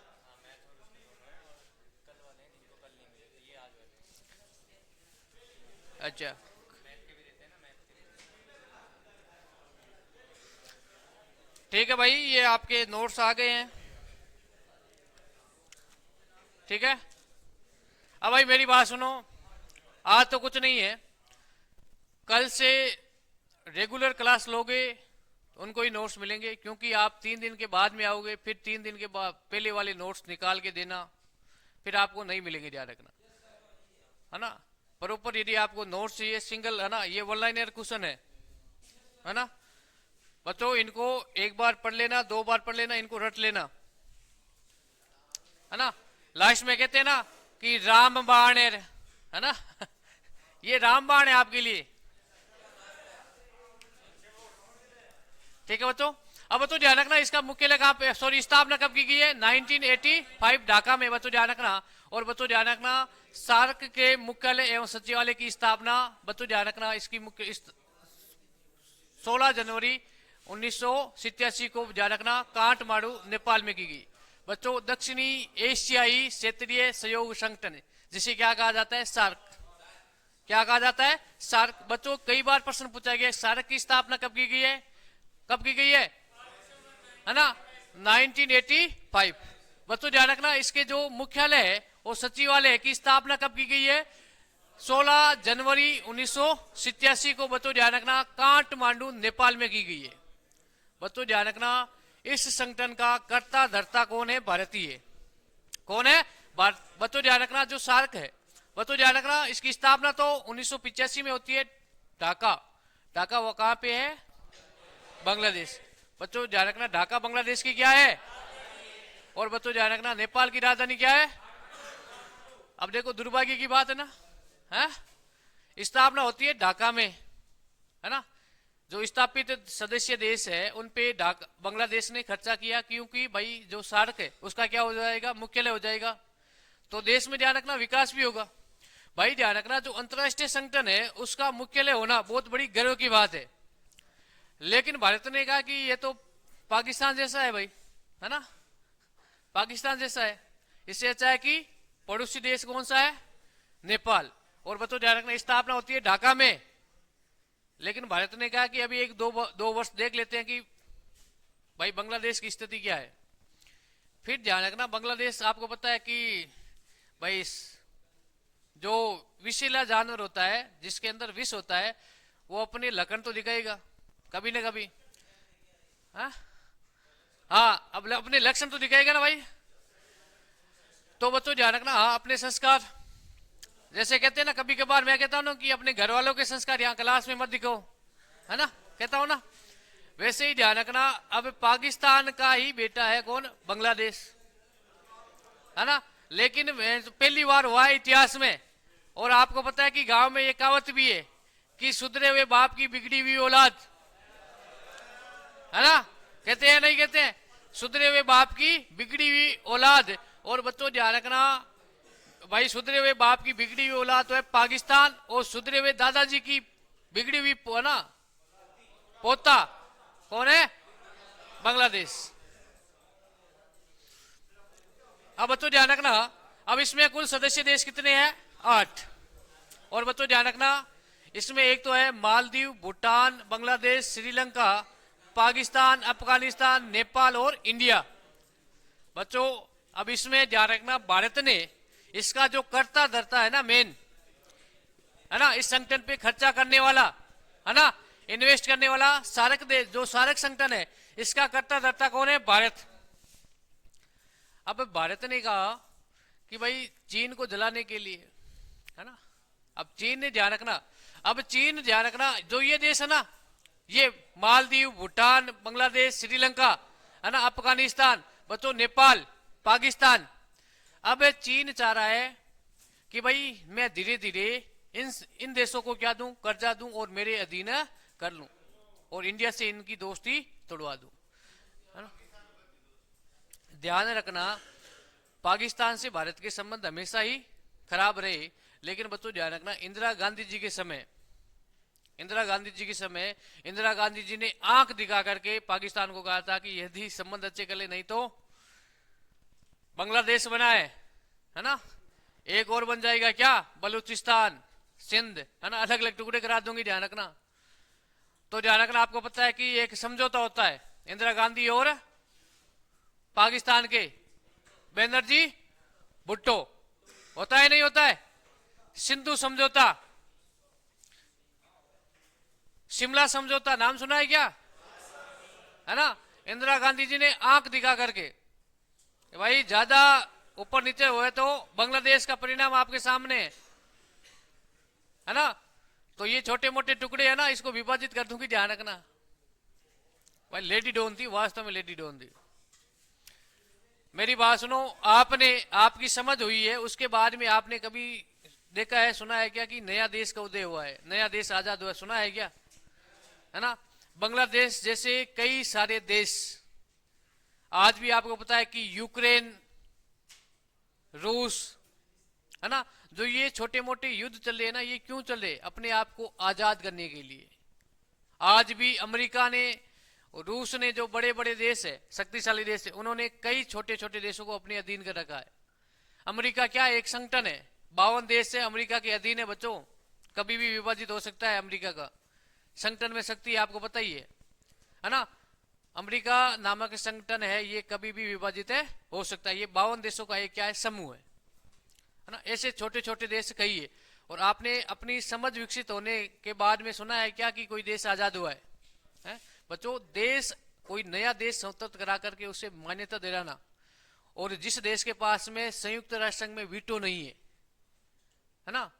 अच्छा ठीक है भाई, ये आपके नोट्स आ गए हैं, ठीक है। अब भाई मेरी बात सुनो, आज तो कुछ नहीं है, कल से रेगुलर क्लास लोगे उनको ही नोट्स मिलेंगे, क्योंकि आप 3 दिन के बाद में आओगे, फिर 3 दिन के बाद पहले वाले नोट्स निकाल के देना, फिर आपको नहीं मिलेंगे, ध्यान रखना, है ना। प्रॉपर यदि आपको नोट्स चाहिए सिंगल, है ना, ये वन लाइनर क्वेश्चन है ना बच्चों, इनको एक बार पढ़ लेना, 2 बार पढ़ लेना, इनको रट लेना, है ना। लास्ट में कहते हैं ना कि रामबाण है ना ये रामबाण है आपके लिए, ठीक है बच्चों। अब बच्चों ध्यान रखना इसका मुख्यालय कहां पे, सॉरी स्थापना कब की गई है? 1985 ढाका में। बच्चों ध्यान रखना, और बच्चों ध्यान रखना सार्क के मुख्यालय एवं सचिवालय की स्थापना बच्चों ध्यान रखना इसकी 16 जनवरी 1987 को ध्यान रखना काठमांडू नेपाल में की गई। बच्चों दक्षिणी एशियाई क्षेत्रीय सहयोग संगठन जिसे क्या कहा जाता है, सार्क। क्या कहा जाता है, सार्क। बच्चों कई बार प्रश्न पूछा गया सार्क की स्थापना कब की गई है, कब की गई है ना, 1985। बच्चों ध्यान रखना इसके जो मुख्यालय है और सचिवालय की स्थापना कब की गई है, 16 जनवरी 1987 को बच्चों ध्यान रखना काठमांडू नेपाल में की गई है। बच्चों ध्यान रखना इस संगठन का कर्ता धर्ता कौन है, भारतीय। कौन है, बच्चों ध्यान रखना जो सार्क है। बच्चों ध्यान रखना इसकी स्थापना तो 1985 में होती है ढाका। ढाका वो कहां पे है, बांग्लादेश। बच्चों ध्यान रखना ढाका बांग्लादेश की क्या है, और बच्चों ध्यान रखना नेपाल की राजधानी क्या है। अब देखो दुर्भाग्य की बात है ना, है स्थापना होती है ढाका में, है ना। जो स्थापित सदस्य देश है उन पे बांग्लादेश ने खर्चा किया, क्योंकि भाई जो सार्क है उसका क्या हो जाएगा, मुख्यालय हो जाएगा, तो देश में ध्यान रखना विकास भी होगा। भाई ध्यान रखना जो अंतर्राष्ट्रीय संगठन है उसका मुख्यालय होना बहुत बड़ी गर्व की बात है, लेकिन भारत ने कहा कि ये तो पाकिस्तान जैसा है भाई, है ना, पाकिस्तान जैसा है, इससे अच्छा है कि पड़ोसी देश कौन सा है, नेपाल। और बच्चों ध्यान रखना स्थापना होती है ढाका में, लेकिन भारत ने कहा कि अभी एक दो वर्ष देख लेते हैं कि भाई बांग्लादेश की स्थिति क्या है। फिर ध्यान रखना बांग्लादेश आपको पता है कि भाई जो विषैला जानवर होता है जिसके अंदर विष होता है वो अपने लक्षण तो दिखाएगा कभी ना कभी, हाँ अब अपने लक्षण तो दिखाएगा ना भाई। तो बच्चों ध्यान रखना हाँ अपने संस्कार, जैसे कहते हैं ना कभी कभार मैं कहता हूं ना कि अपने घर वालों के संस्कार यहाँ क्लास में मत दिखाओ, है ना, कहता हूं ना, वैसे ही ध्यान रखना अब पाकिस्तान का ही बेटा है कौन, बांग्लादेश, है ना। लेकिन पहली बार हुआ है इतिहास में, और आपको पता है कि गांव में ये कहावत भी है कि सुधरे हुए बाप की बिगड़ी हुई औलाद, है ना, कहते हैं नहीं कहते हैं, सुधरे हुए बाप की बिगड़ी हुई औलाद। और बच्चों ध्यान रखना भाई सुधरे हुए बाप की बिगड़ी हुई औलाद तो है पाकिस्तान, और सुधरे हुए दादाजी की बिगड़ी हुई है ना पोता कौन है, बांग्लादेश। अब बच्चों ध्यान रखना अब इसमें कुल सदस्य देश कितने हैं, 8। और बच्चों ध्यान रखना इसमें एक तो है मालदीव, भूटान, बांग्लादेश, श्रीलंका, पाकिस्तान, अफगानिस्तान, नेपाल और इंडिया। बच्चों अब इसमें ध्यान रखना भारत ने इसका जो कर्ता धर्ता है ना मेन, है ना, इस संगठन पे खर्चा करने वाला, है ना, इन्वेस्ट करने वाला सार्क देश, जो सार्क संगठन है इसका कर्ता धर्ता कौन है, भारत। अब भारत ने कहा कि भाई चीन को जलाने के लिए, है ना, अब चीन ने ध्यान रखना, अब चीन ध्यान रखना जो ये देश है ना, ये मालदीव, भूटान, बांग्लादेश, श्रीलंका, है ना, अफगानिस्तान, बच्चों नेपाल, पाकिस्तान। अब चीन चाह रहा है कि भाई मैं धीरे धीरे इन देशों को क्या दूं, कर्जा दूं और मेरे अधीन कर लूं, और इंडिया से इनकी दोस्ती तोड़वा दूं, है ना। ध्यान रखना पाकिस्तान से भारत के संबंध हमेशा ही खराब रहे, लेकिन बच्चों ध्यान रखना इंदिरा गांधी जी के समय इंदिरा गांधी जी ने आंख दिखा करके पाकिस्तान को कहा था कि यदि संबंध अच्छे कर ले नहीं तो बांग्लादेश बना है ना, एक और बन जाएगा क्या, बलूचिस्तान, सिंध, है ना, अलग अलग टुकड़े करा दूंगी, ध्यान रखना। तो ध्यान रखना आपको पता है कि एक समझौता होता है इंदिरा गांधी और पाकिस्तान के, बनर्जी भुट्टो, होता है नहीं होता है, सिंधु समझौता, शिमला समझौता, नाम सुना है क्या, है ना। इंदिरा गांधी जी ने आंख दिखा करके भाई ज्यादा ऊपर नीचे हुए तो बांग्लादेश का परिणाम आपके सामने है ना, तो ये छोटे मोटे टुकड़े है ना इसको विभाजित कर दूंगी, ध्यान रखना। भाई लेडी डॉन थी, वास्तव में लेडी डॉन थी। मेरी बात सुनो, आपने आपकी समझ हुई है, उसके बाद में आपने कभी देखा है, सुना है क्या कि नया देश का उदय हुआ है, नया देश आजाद हुआ है, सुना है क्या, है ना। बांग्लादेश जैसे कई सारे देश, आज भी आपको पता है कि यूक्रेन, रूस, है ना। जो ये छोटे मोटे युद्ध चल रहे हैं ना, ये क्यों चल रहे? अपने आप को आजाद करने के लिए। आज भी अमेरिका ने, रूस ने, जो बड़े बड़े देश है, शक्तिशाली देश है, उन्होंने कई छोटे छोटे देशों को अपने अधीन कर रखा है। अमेरिका क्या एक संगठन है, 52 देश से अमेरिका के अधीन है बच्चों। कभी भी विभाजित हो सकता है अमेरिका का संगठन में शक्ति, आपको पता ही है ना। अमेरिका नामक संगठन है, ये कभी भी विभाजित है हो सकता है। ये 52 देशों का एक क्या है, समूह है ना। ऐसे छोटे छोटे देश कई है। और आपने अपनी समझ विकसित होने के बाद में सुना है क्या कि कोई देश आजाद हुआ है? बच्चों, देश, कोई नया देश स्वतंत्र करा करके उसे मान्यता दिलाना, और जिस देश के पास में संयुक्त राष्ट्र संघ में वीटो नहीं है ना,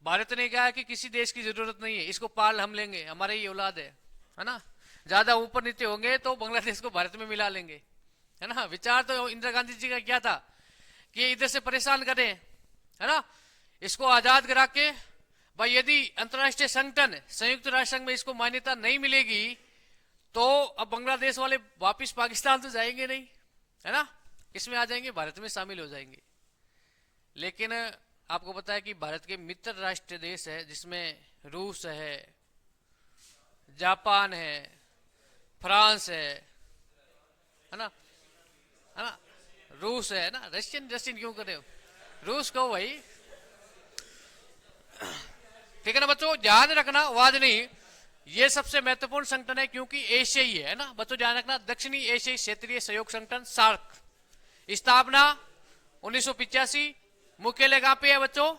भारत ने कहा है कि किसी देश की जरूरत नहीं है, इसको पाल हम लेंगे, हमारे ही औलाद है ना। ज्यादा ऊपर नीचे होंगे तो बांग्लादेश को भारत में मिला लेंगे, है ना। विचार तो इंदिरा गांधी जी का क्या था कि इधर से परेशान करें, है ना, इसको आजाद करा के, भाई यदि अंतर्राष्ट्रीय संगठन संयुक्त राष्ट्र संघ में इसको मान्यता नहीं मिलेगी तो अब बांग्लादेश वाले वापिस पाकिस्तान तो जाएंगे नहीं, है ना, इसमें आ जाएंगे, भारत में शामिल हो जाएंगे। लेकिन आपको पता है कि भारत के मित्र राष्ट्र देश है, जिसमें रूस है, जापान है, फ्रांस है ना, है ना, रूस है ना। रशियन रशियन क्यों कर रहे हो, रूस कहो भाई, ठीक है ना बच्चों। ध्यान रखना, आवाज नहीं, ये सबसे महत्वपूर्ण संगठन है क्योंकि एशियाई है ना बच्चों। ध्यान रखना, दक्षिणी एशियाई क्षेत्रीय सहयोग संगठन सार्क, स्थापना 1985, मुख्यालय कहां पे है बच्चों?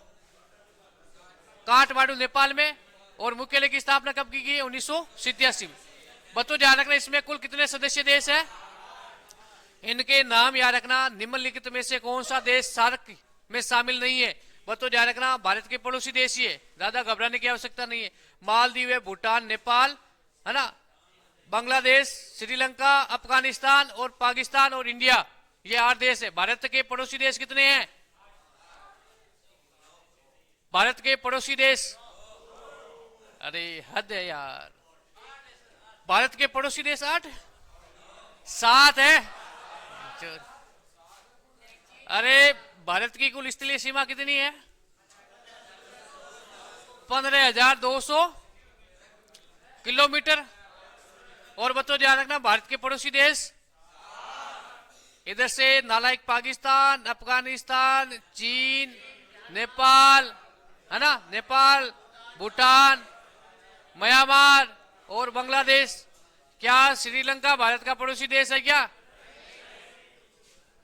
काठमांडू नेपाल में। और मुख्यालय की स्थापना कब की गई है? 1987 में। बच्चों ध्यान रखना, इसमें कुल कितने सदस्य देश है? इनके नाम याद रखना। निम्नलिखित में से कौन सा देश सार्क में शामिल नहीं है? बच्चों ध्यान रखना, भारत के पड़ोसी देश ही है, ज्यादा घबराने की आवश्यकता नहीं है। मालदीव है, भूटान, नेपाल, है ना, बांग्लादेश, श्रीलंका, अफगानिस्तान और पाकिस्तान और इंडिया, ये 8 देश है। भारत के पड़ोसी देश कितने हैं? भारत के पड़ोसी देश, अरे हद है यार, भारत के पड़ोसी देश 8, 7 है। अरे भारत की कुल स्थलीय सीमा कितनी है? 15,200 किलोमीटर। और बच्चों ध्यान रखना, भारत के पड़ोसी देश, इधर से नालायक पाकिस्तान, अफगानिस्तान, चीन, नेपाल, है ना, नेपाल, भूटान, म्यांमार और बांग्लादेश। क्या श्रीलंका भारत का पड़ोसी देश है क्या?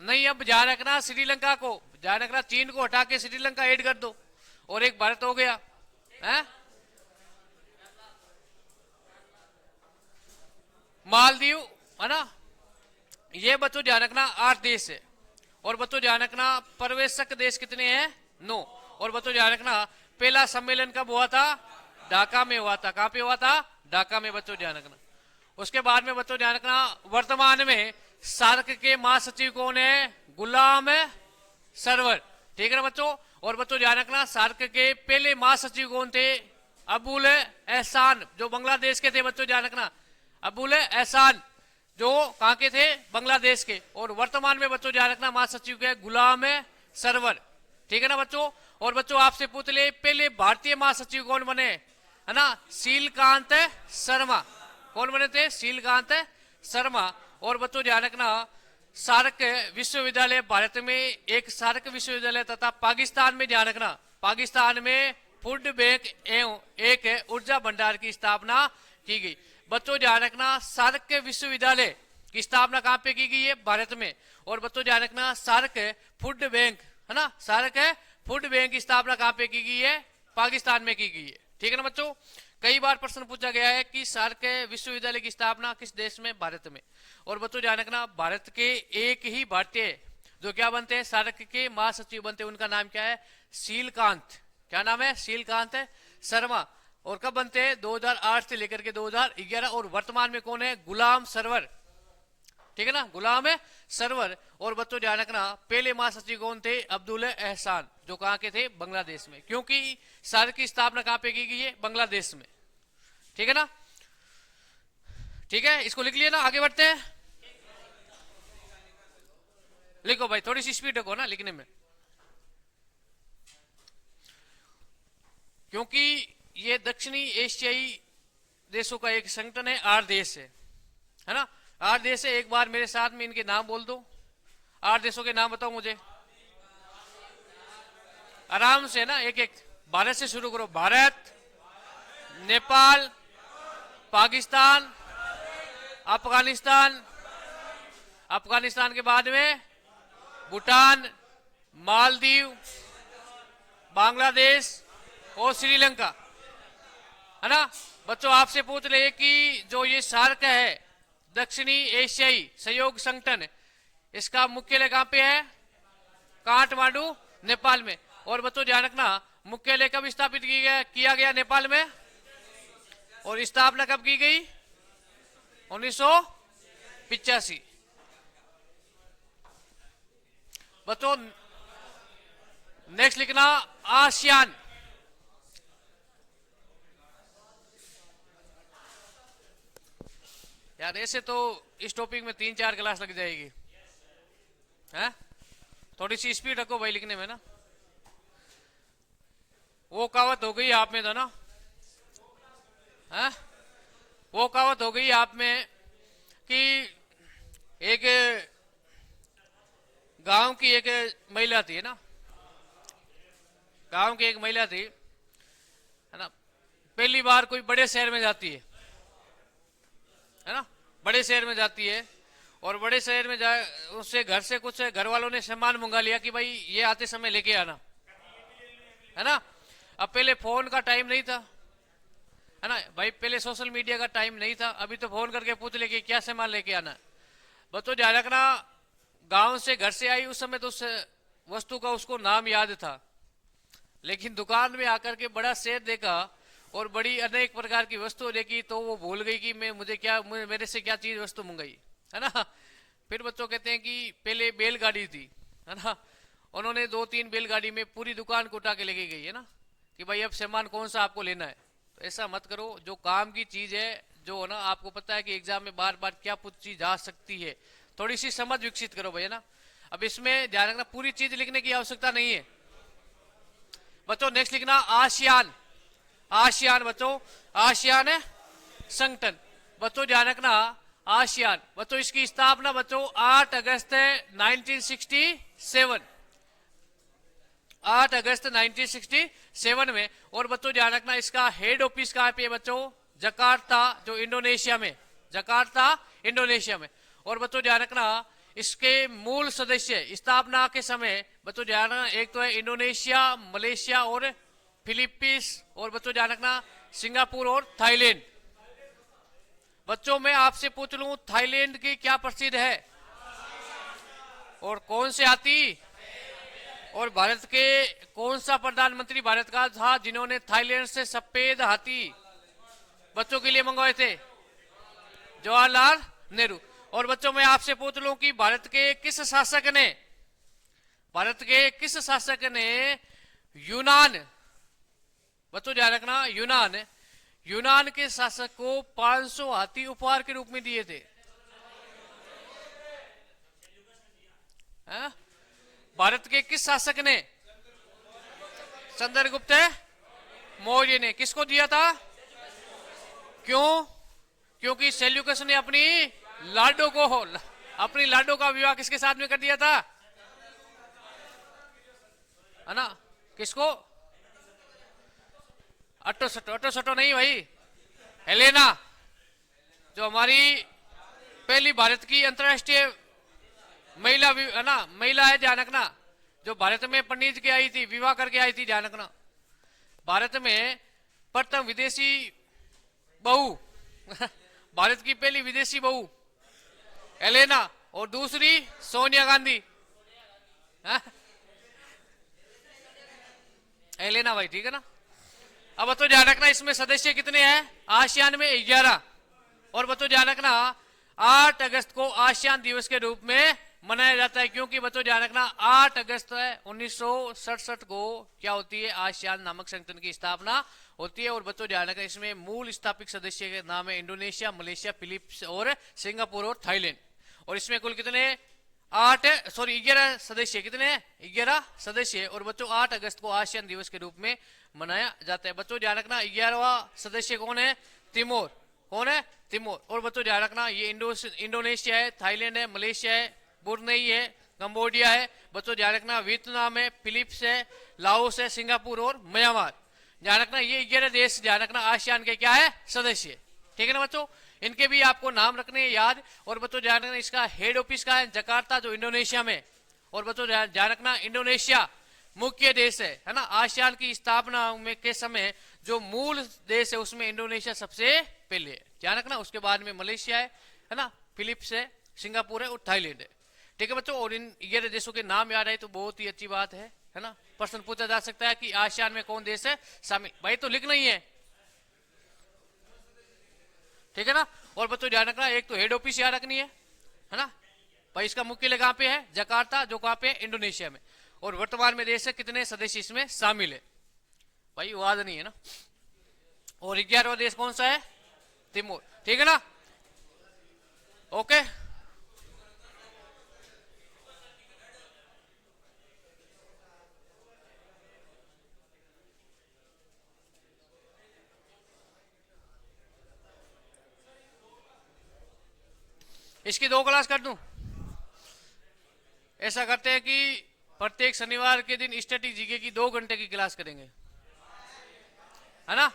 नहीं। अब ध्यान रखना, श्रीलंका को, ध्यान रखना, चीन को हटा के श्रीलंका ऐड कर दो और एक भारत हो गया है। मालदीव, है ना, ये बच्चों ध्यान रखना 8 देश है। और बच्चों ध्यान रखना, पर्यवेक्षक देश कितने हैं? 9। और बच्चों ध्यान रखना, पहला सम्मेलन कब हुआ था? ढाका में हुआ था। कहां पे हुआ था? ढाका में। बच्चों ध्यान रखना। उसके बाद में बच्चों ध्यान रखना, वर्तमान में सार्क के महासचिव कौन है? गुलाम सरवर, ठीक है ना बच्चों। और बच्चों ध्यान रखना, सार्क के पहले महासचिव कौन थे? अबुल एहसान, जो बांग्लादेश के थे। बच्चों ध्यान रखना, अबुल एहसान जो कहां के थे? बांग्लादेश के। और वर्तमान में बच्चों ध्यान रखना, महासचिव के गुलाम सरवर, ठीक है ना बच्चों। और बच्चों आपसे पूछ ले, पहले भारतीय महासचिव कौन बने? है ना, शीलकांत शर्मा। कौन बने थे? शीलकांत शर्मा। और बच्चों ध्यान रखना, सार्क विश्वविद्यालय भारत में एक सार्क विश्वविद्यालय तथा पाकिस्तान में, ध्यान रखना, पाकिस्तान में फूड बैंक एवं एक ऊर्जा भंडार की स्थापना की गई। बच्चों ध्यान रखना, सार्क विश्वविद्यालय की स्थापना कहां पे की गई है? भारत में। और बच्चों ध्यान रखना, सार्क फूड बैंक, है ना, सार्क फूड बैंक की स्थापना कहां पे की गई है? पाकिस्तान में की गई है, ठीक है ना बच्चों। कई बार प्रश्न पूछा गया है कि सार्क विश्वविद्यालय की स्थापना किस देश में? भारत में। और बच्चों ध्यान रखना, भारत के एक ही भारतीय जो क्या बनते हैं? सार्क के महासचिव बनते हैं। उनका नाम क्या है? शीलकांत। क्या नाम है? शीलकांत शर्मा। और कब बनते हैं? 2008 से लेकर के 2011। और वर्तमान में कौन है? गुलाम सरवर, ठीक है ना, गुलाम सरवर। और बच्चों ध्यान रखना, पहले महासचिव कौन थे? अब्दुल एहसान, जो कहां के थे? बांग्लादेश में। क्योंकि सार्क की स्थापना कहां पे की गई है? बांग्लादेश में, ठीक है ना। ठीक है, इसको लिख लिया ना, आगे बढ़ते हैं। लिखो भाई, थोड़ी सी स्पीड रखो ना लिखने में। क्योंकि ये दक्षिणी एशियाई देशों का एक संगठन है, 8 देश है ना, 8 देश है। एक बार मेरे साथ में इनके नाम बोल दो, 8 देशों के नाम बताओ मुझे आराम से ना, एक एक। भारत से शुरू करो, भारत, नेपाल, पाकिस्तान, अफगानिस्तान, अफगानिस्तान के बाद में भूटान, मालदीव, बांग्लादेश और श्रीलंका, है ना। बच्चों आपसे पूछ ले कि जो ये सार्क है, दक्षिणी एशियाई सहयोग संगठन, इसका मुख्यालय कहां पे है? काठमांडू, नेपाल में। और बच्चों ध्यान रखना, मुख्यालय कब स्थापित किया गया नेपाल में, और स्थापना कब की गई? 1985। बच्चों नेक्स्ट लिखना आसियान। यार ऐसे तो इस टॉपिक में 3-4 क्लास लग जाएगी, हैं? थोड़ी सी स्पीड रखो भाई लिखने में ना। वो कहावत हो गई आप में तो ना, हैं? वो कहावत हो गई आप में कि एक गांव की एक महिला थी, है ना, गांव की एक महिला थी, है ना। पहली बार कोई बड़े शहर में जाती है ना, बड़े शहर में जाती है, और बड़े शहर में जा उससे घर से कुछ घर वालों ने सामान मंगा लिया कि भाई ये आते समय लेके आना, है ना। अब पहले फोन का टाइम नहीं था, है ना भाई, पहले सोशल मीडिया का टाइम नहीं था, अभी तो फोन करके पूछ ले कि क्या सामान लेके आना। बच्चों ध्यान रखना, गांव से घर से आई उस समय तो उस वस्तु का उसको नाम याद था, लेकिन दुकान में आकर के बड़ा सेट देखा और बड़ी अनेक प्रकार की वस्तु देखी तो वो भूल गई कि मेरे से क्या चीज वस्तु मंगाई, है ना। फिर बच्चों कहते हैं कि पहले बैलगाड़ी थी, है ना, उन्होंने 2-3 बैलगाड़ी में पूरी दुकान को उठा के लेके गई, है ना, कि भाई अब सामान कौन सा आपको लेना है। तो ऐसा मत करो, जो काम की चीज है, जो ना आपको पता है कि एग्जाम में बार बार क्या पूछी जा सकती है, थोड़ी सी समझ विकसित करो भैया ना। अब इसमें ध्यान रखना, पूरी चीज लिखने की आवश्यकता नहीं है। बच्चों नेक्स्ट लिखना आसियान। आसियान बच्चों, आसियान है संगठन। बच्चों ध्यान रखना, आसियान बच्चों इसकी स्थापना बच्चों 8 अगस्त 1967, 8 अगस्त 1967 में। और बच्चों ध्यान रखना, इसका हेड ऑफिस कहां पे है बच्चों? जकार्ता, जो इंडोनेशिया में, जकार्ता इंडोनेशिया में। और बच्चों ध्यान रखना, इसके मूल सदस्य स्थापना के समय बच्चों ध्यान रखना, एक तो है इंडोनेशिया, मलेशिया और फिलीपींस, और बच्चों ध्यान रखना सिंगापुर और थाईलैंड। बच्चों मैं आपसे पूछ लूं, थाईलैंड की क्या प्रसिद्ध है और कौन से हाथी? और भारत के कौन सा प्रधानमंत्री भारत का था जिन्होंने थाईलैंड से सफेद हाथी बच्चों के लिए मंगवाए थे? जवाहरलाल नेहरू। और बच्चों मैं आपसे पूछ लूं कि भारत के किस शासक ने यूनान, बच्चों ध्यान रखना, यूनान के शासक को 500 हाथी उपहार के रूप में दिए थे? भारत के किस शासक ने? चंद्रगुप्त मौर्य ने। किसको दिया था? क्यों? क्योंकि सेल्यूकस ने अपनी लाडो का विवाह किसके साथ में कर दिया था, है ना? किसको? अट्टो नहीं भाई, हेलेना, जो हमारी पहली भारत की अंतर्राष्ट्रीय महिला है ना, महिला है, ध्यान रखना, जो भारत में पंडित के आई थी, विवाह करके आई थी, ध्यान रखना। भारत में प्रथम विदेशी बहू भारत की पहली विदेशी बहू एलेना, और दूसरी सोनिया गांधी। एलेना भाई, ठीक है ना। अब बच्चों ध्यान रखना, इसमें सदस्य कितने हैं? आसियान में 11। और बच्चों ध्यान रखना, 8 अगस्त को आसियान दिवस के रूप में मनाया जाता है, क्योंकि बच्चों ध्यान रखना 8 अगस्त 1967 को क्या होती है? आसियान नामक संगठन की स्थापना होती है। और बच्चों ध्यान रखना, इसमें मूल स्थापक सदस्य के नाम है इंडोनेशिया, मलेशिया, फिलीपींस और सिंगापुर और थाईलैंड। और इसमें कुल कितने? 11 सदस्य। कितने? 11 सदस्य। और बच्चों 8 अगस्त को आसियान दिवस के रूप में मनाया जाता है। बच्चों ध्यान रखना 11वां सदस्य कौन है? तिमोर। कौन है? तिमोर। और बच्चों ध्यान रखना ये इंडोनेशिया है, थाईलैंड है, मलेशिया है, बुरनई है, कंबोडिया है। बच्चों ध्यान रखना वियतनाम है, फिलीपींस है, लाओस है, सिंगापुर और म्यांमार। ध्यान रखना ये 11 देश ध्यान रखना आसियान के क्या है? सदस्य। ठीक है ना बच्चों, इनके भी आपको नाम रखने हैं याद। और बच्चों ध्यान रखना इसका हेड ऑफिस का है जकार्ता, जो इंडोनेशिया में। और बच्चों ध्यान रखना इंडोनेशिया मुख्य देश है ना। आसियान की स्थापना में के समय जो मूल देश है उसमें इंडोनेशिया सबसे पहले है, ध्यान रखना। उसके बाद में मलेशिया है ना, फिलीपींस है, सिंगापुर है और थाईलैंड है। ठीक है बच्चों, और इन 11 देशों के नाम याद है तो बहुत ही अच्छी बात है ना। प्रश्न पूछा जा सकता है कि आसियान में कौन देश है शामिल, भाई तो लिखना ही है। ठीक है ना। और बच्चों ध्यान रखना एक तो हेड ऑफिस याद रखनी है ना भाई। इसका मुख्यालय कहां पे है? जकार्ता, जो कहां पे है? इंडोनेशिया में। और वर्तमान में देश है कितने सदस्य इसमें शामिल है भाई, वाद नहीं है ना। और 11वां देश कौन सा है? तिमोर। ठीक है ना, ओके। इसकी 2 क्लास कर दूं? ऐसा करते हैं कि प्रत्येक शनिवार के दिन स्टैटिक जीके की 2 घंटे की क्लास करेंगे, है ना।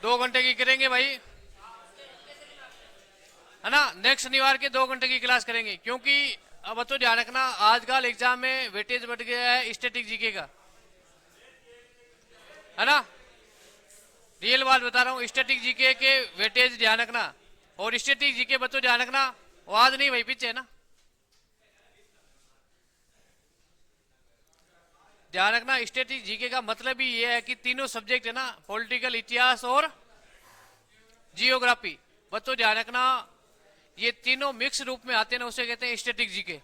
2 घंटे की करेंगे भाई, है ना। नेक्स्ट शनिवार के 2 घंटे की क्लास करेंगे, क्योंकि अब तो ध्यान रखना आजकल एग्जाम में वेटेज बढ़ गया है स्टैटिक जीके का, है ना। रियल बात बता रहा हूँ, स्टैटिक जीके के वेटेज ध्यान रखना। और स्टैटिक जीके बच्चों ध्यान रखना आवाज नहीं भाई पीछे, है ना। ध्यान रखना स्टैटिक जीके का मतलब ही ये है कि तीनों सब्जेक्ट है ना, पॉलिटिकल, इतिहास और जियोग्राफी। बच्चों ध्यान रखना ये तीनों मिक्स रूप में आते हैं ना, उसे कहते हैं स्टैटिक जीके।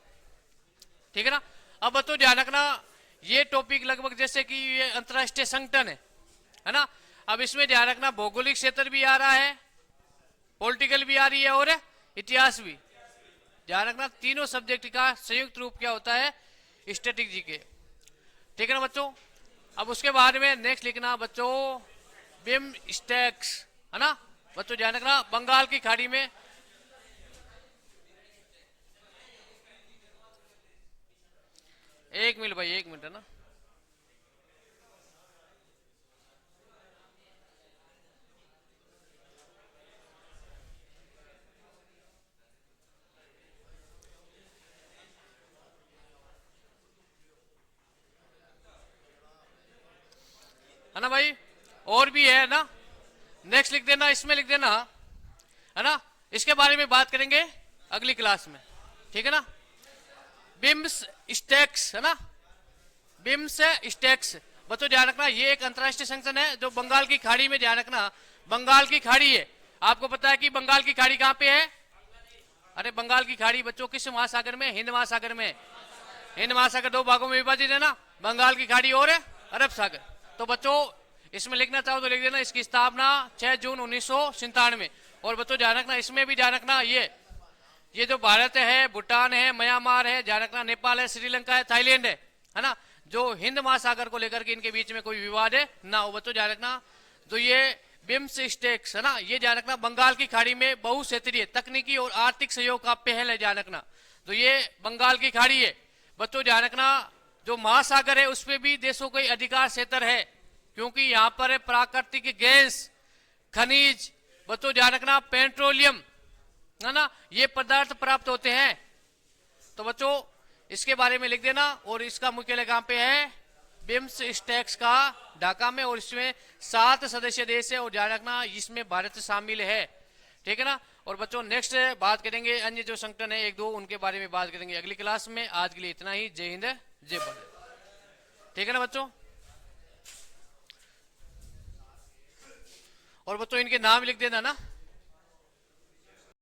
ठीक है ना। अब बच्चों ध्यान रखना ये टॉपिक लगभग जैसे कि ये अंतरराष्ट्रीय संगठन है ना। अब इसमें ध्यान रखना भौगोलिक क्षेत्र भी आ रहा है, पॉलिटिकल भी आ रही है और इतिहास भी। ध्यान रखना तीनों सब्जेक्ट का संयुक्त रूप क्या होता है? Static GK. ठीक है ना बच्चों। अब उसके बाद में नेक्स्ट लिखना बच्चों बिम स्टैक्स, है ना। बच्चों ध्यान रखना बंगाल की खाड़ी में, एक मिनट भाई, 1 मिनट, है ना। है ना भाई, और भी है ना, नेक्स्ट लिख देना, इसमें लिख देना, है ना। इसके बारे में बात करेंगे अगली क्लास में। ठीक है ना। बिम्स स्टैक्स, है ना, बिम्स स्टैक्स। बच्चों ध्यान रखना ये एक अंतरराष्ट्रीय संगठन है जो बंगाल की खाड़ी में, ध्यान रखना बंगाल की खाड़ी है। आपको पता है कि बंगाल की खाड़ी कहां पे है? अरे बंगाल की खाड़ी बच्चों किस महासागर में? हिंद महासागर में। हिंद महासागर 2 भागों में विभाजित है ना, बंगाल की खाड़ी और अरब सागर। तो बच्चों इसमें लिखना चाहो तो लिख देना इसकी स्थापना 6 जून 1997। और बच्चों ध्यान रखना इसमें भी ध्यान रखना ये जो भारत है, भूटान है, म्यांमार है, ध्यान रखना नेपाल है, श्रीलंका है, थाईलैंड है ना, जो हिंद महासागर को लेकर के इनके बीच में कोई विवाद है ना हो। बच्चों ध्यान रखना तो ये बिम्स स्टेक्स, है ना, ये ध्यान रखना बंगाल की खाड़ी में बहुक्षेत्रीय तकनीकी और आर्थिक सहयोग का पहल है, ध्यान रखना। तो ये बंगाल की खाड़ी है। बच्चों ध्यान रखना जो महासागर है उसमें भी देशों का अधिकार क्षेत्र है, क्योंकि यहाँ पर प्राकृतिक गैस, खनिज, बच्चों ध्यान रखना पेट्रोलियम, है ना, ये पदार्थ प्राप्त होते हैं। तो बच्चों इसके बारे में लिख देना। और इसका मुख्यालय कहां पे है? बिम्स स्टेक्स का ढाका में। और इसमें 7 सदस्य देश है और ध्यान रखना इसमें भारत शामिल है। ठीक है ना। और बच्चों नेक्स्ट बात करेंगे अन्य जो संगठन है 1-2 उनके बारे में बात करेंगे अगली क्लास में। आज के लिए इतना ही। जय हिंद, जय भारत। ठीक है ना बच्चों। और बच्चों इनके नाम लिख देना ना।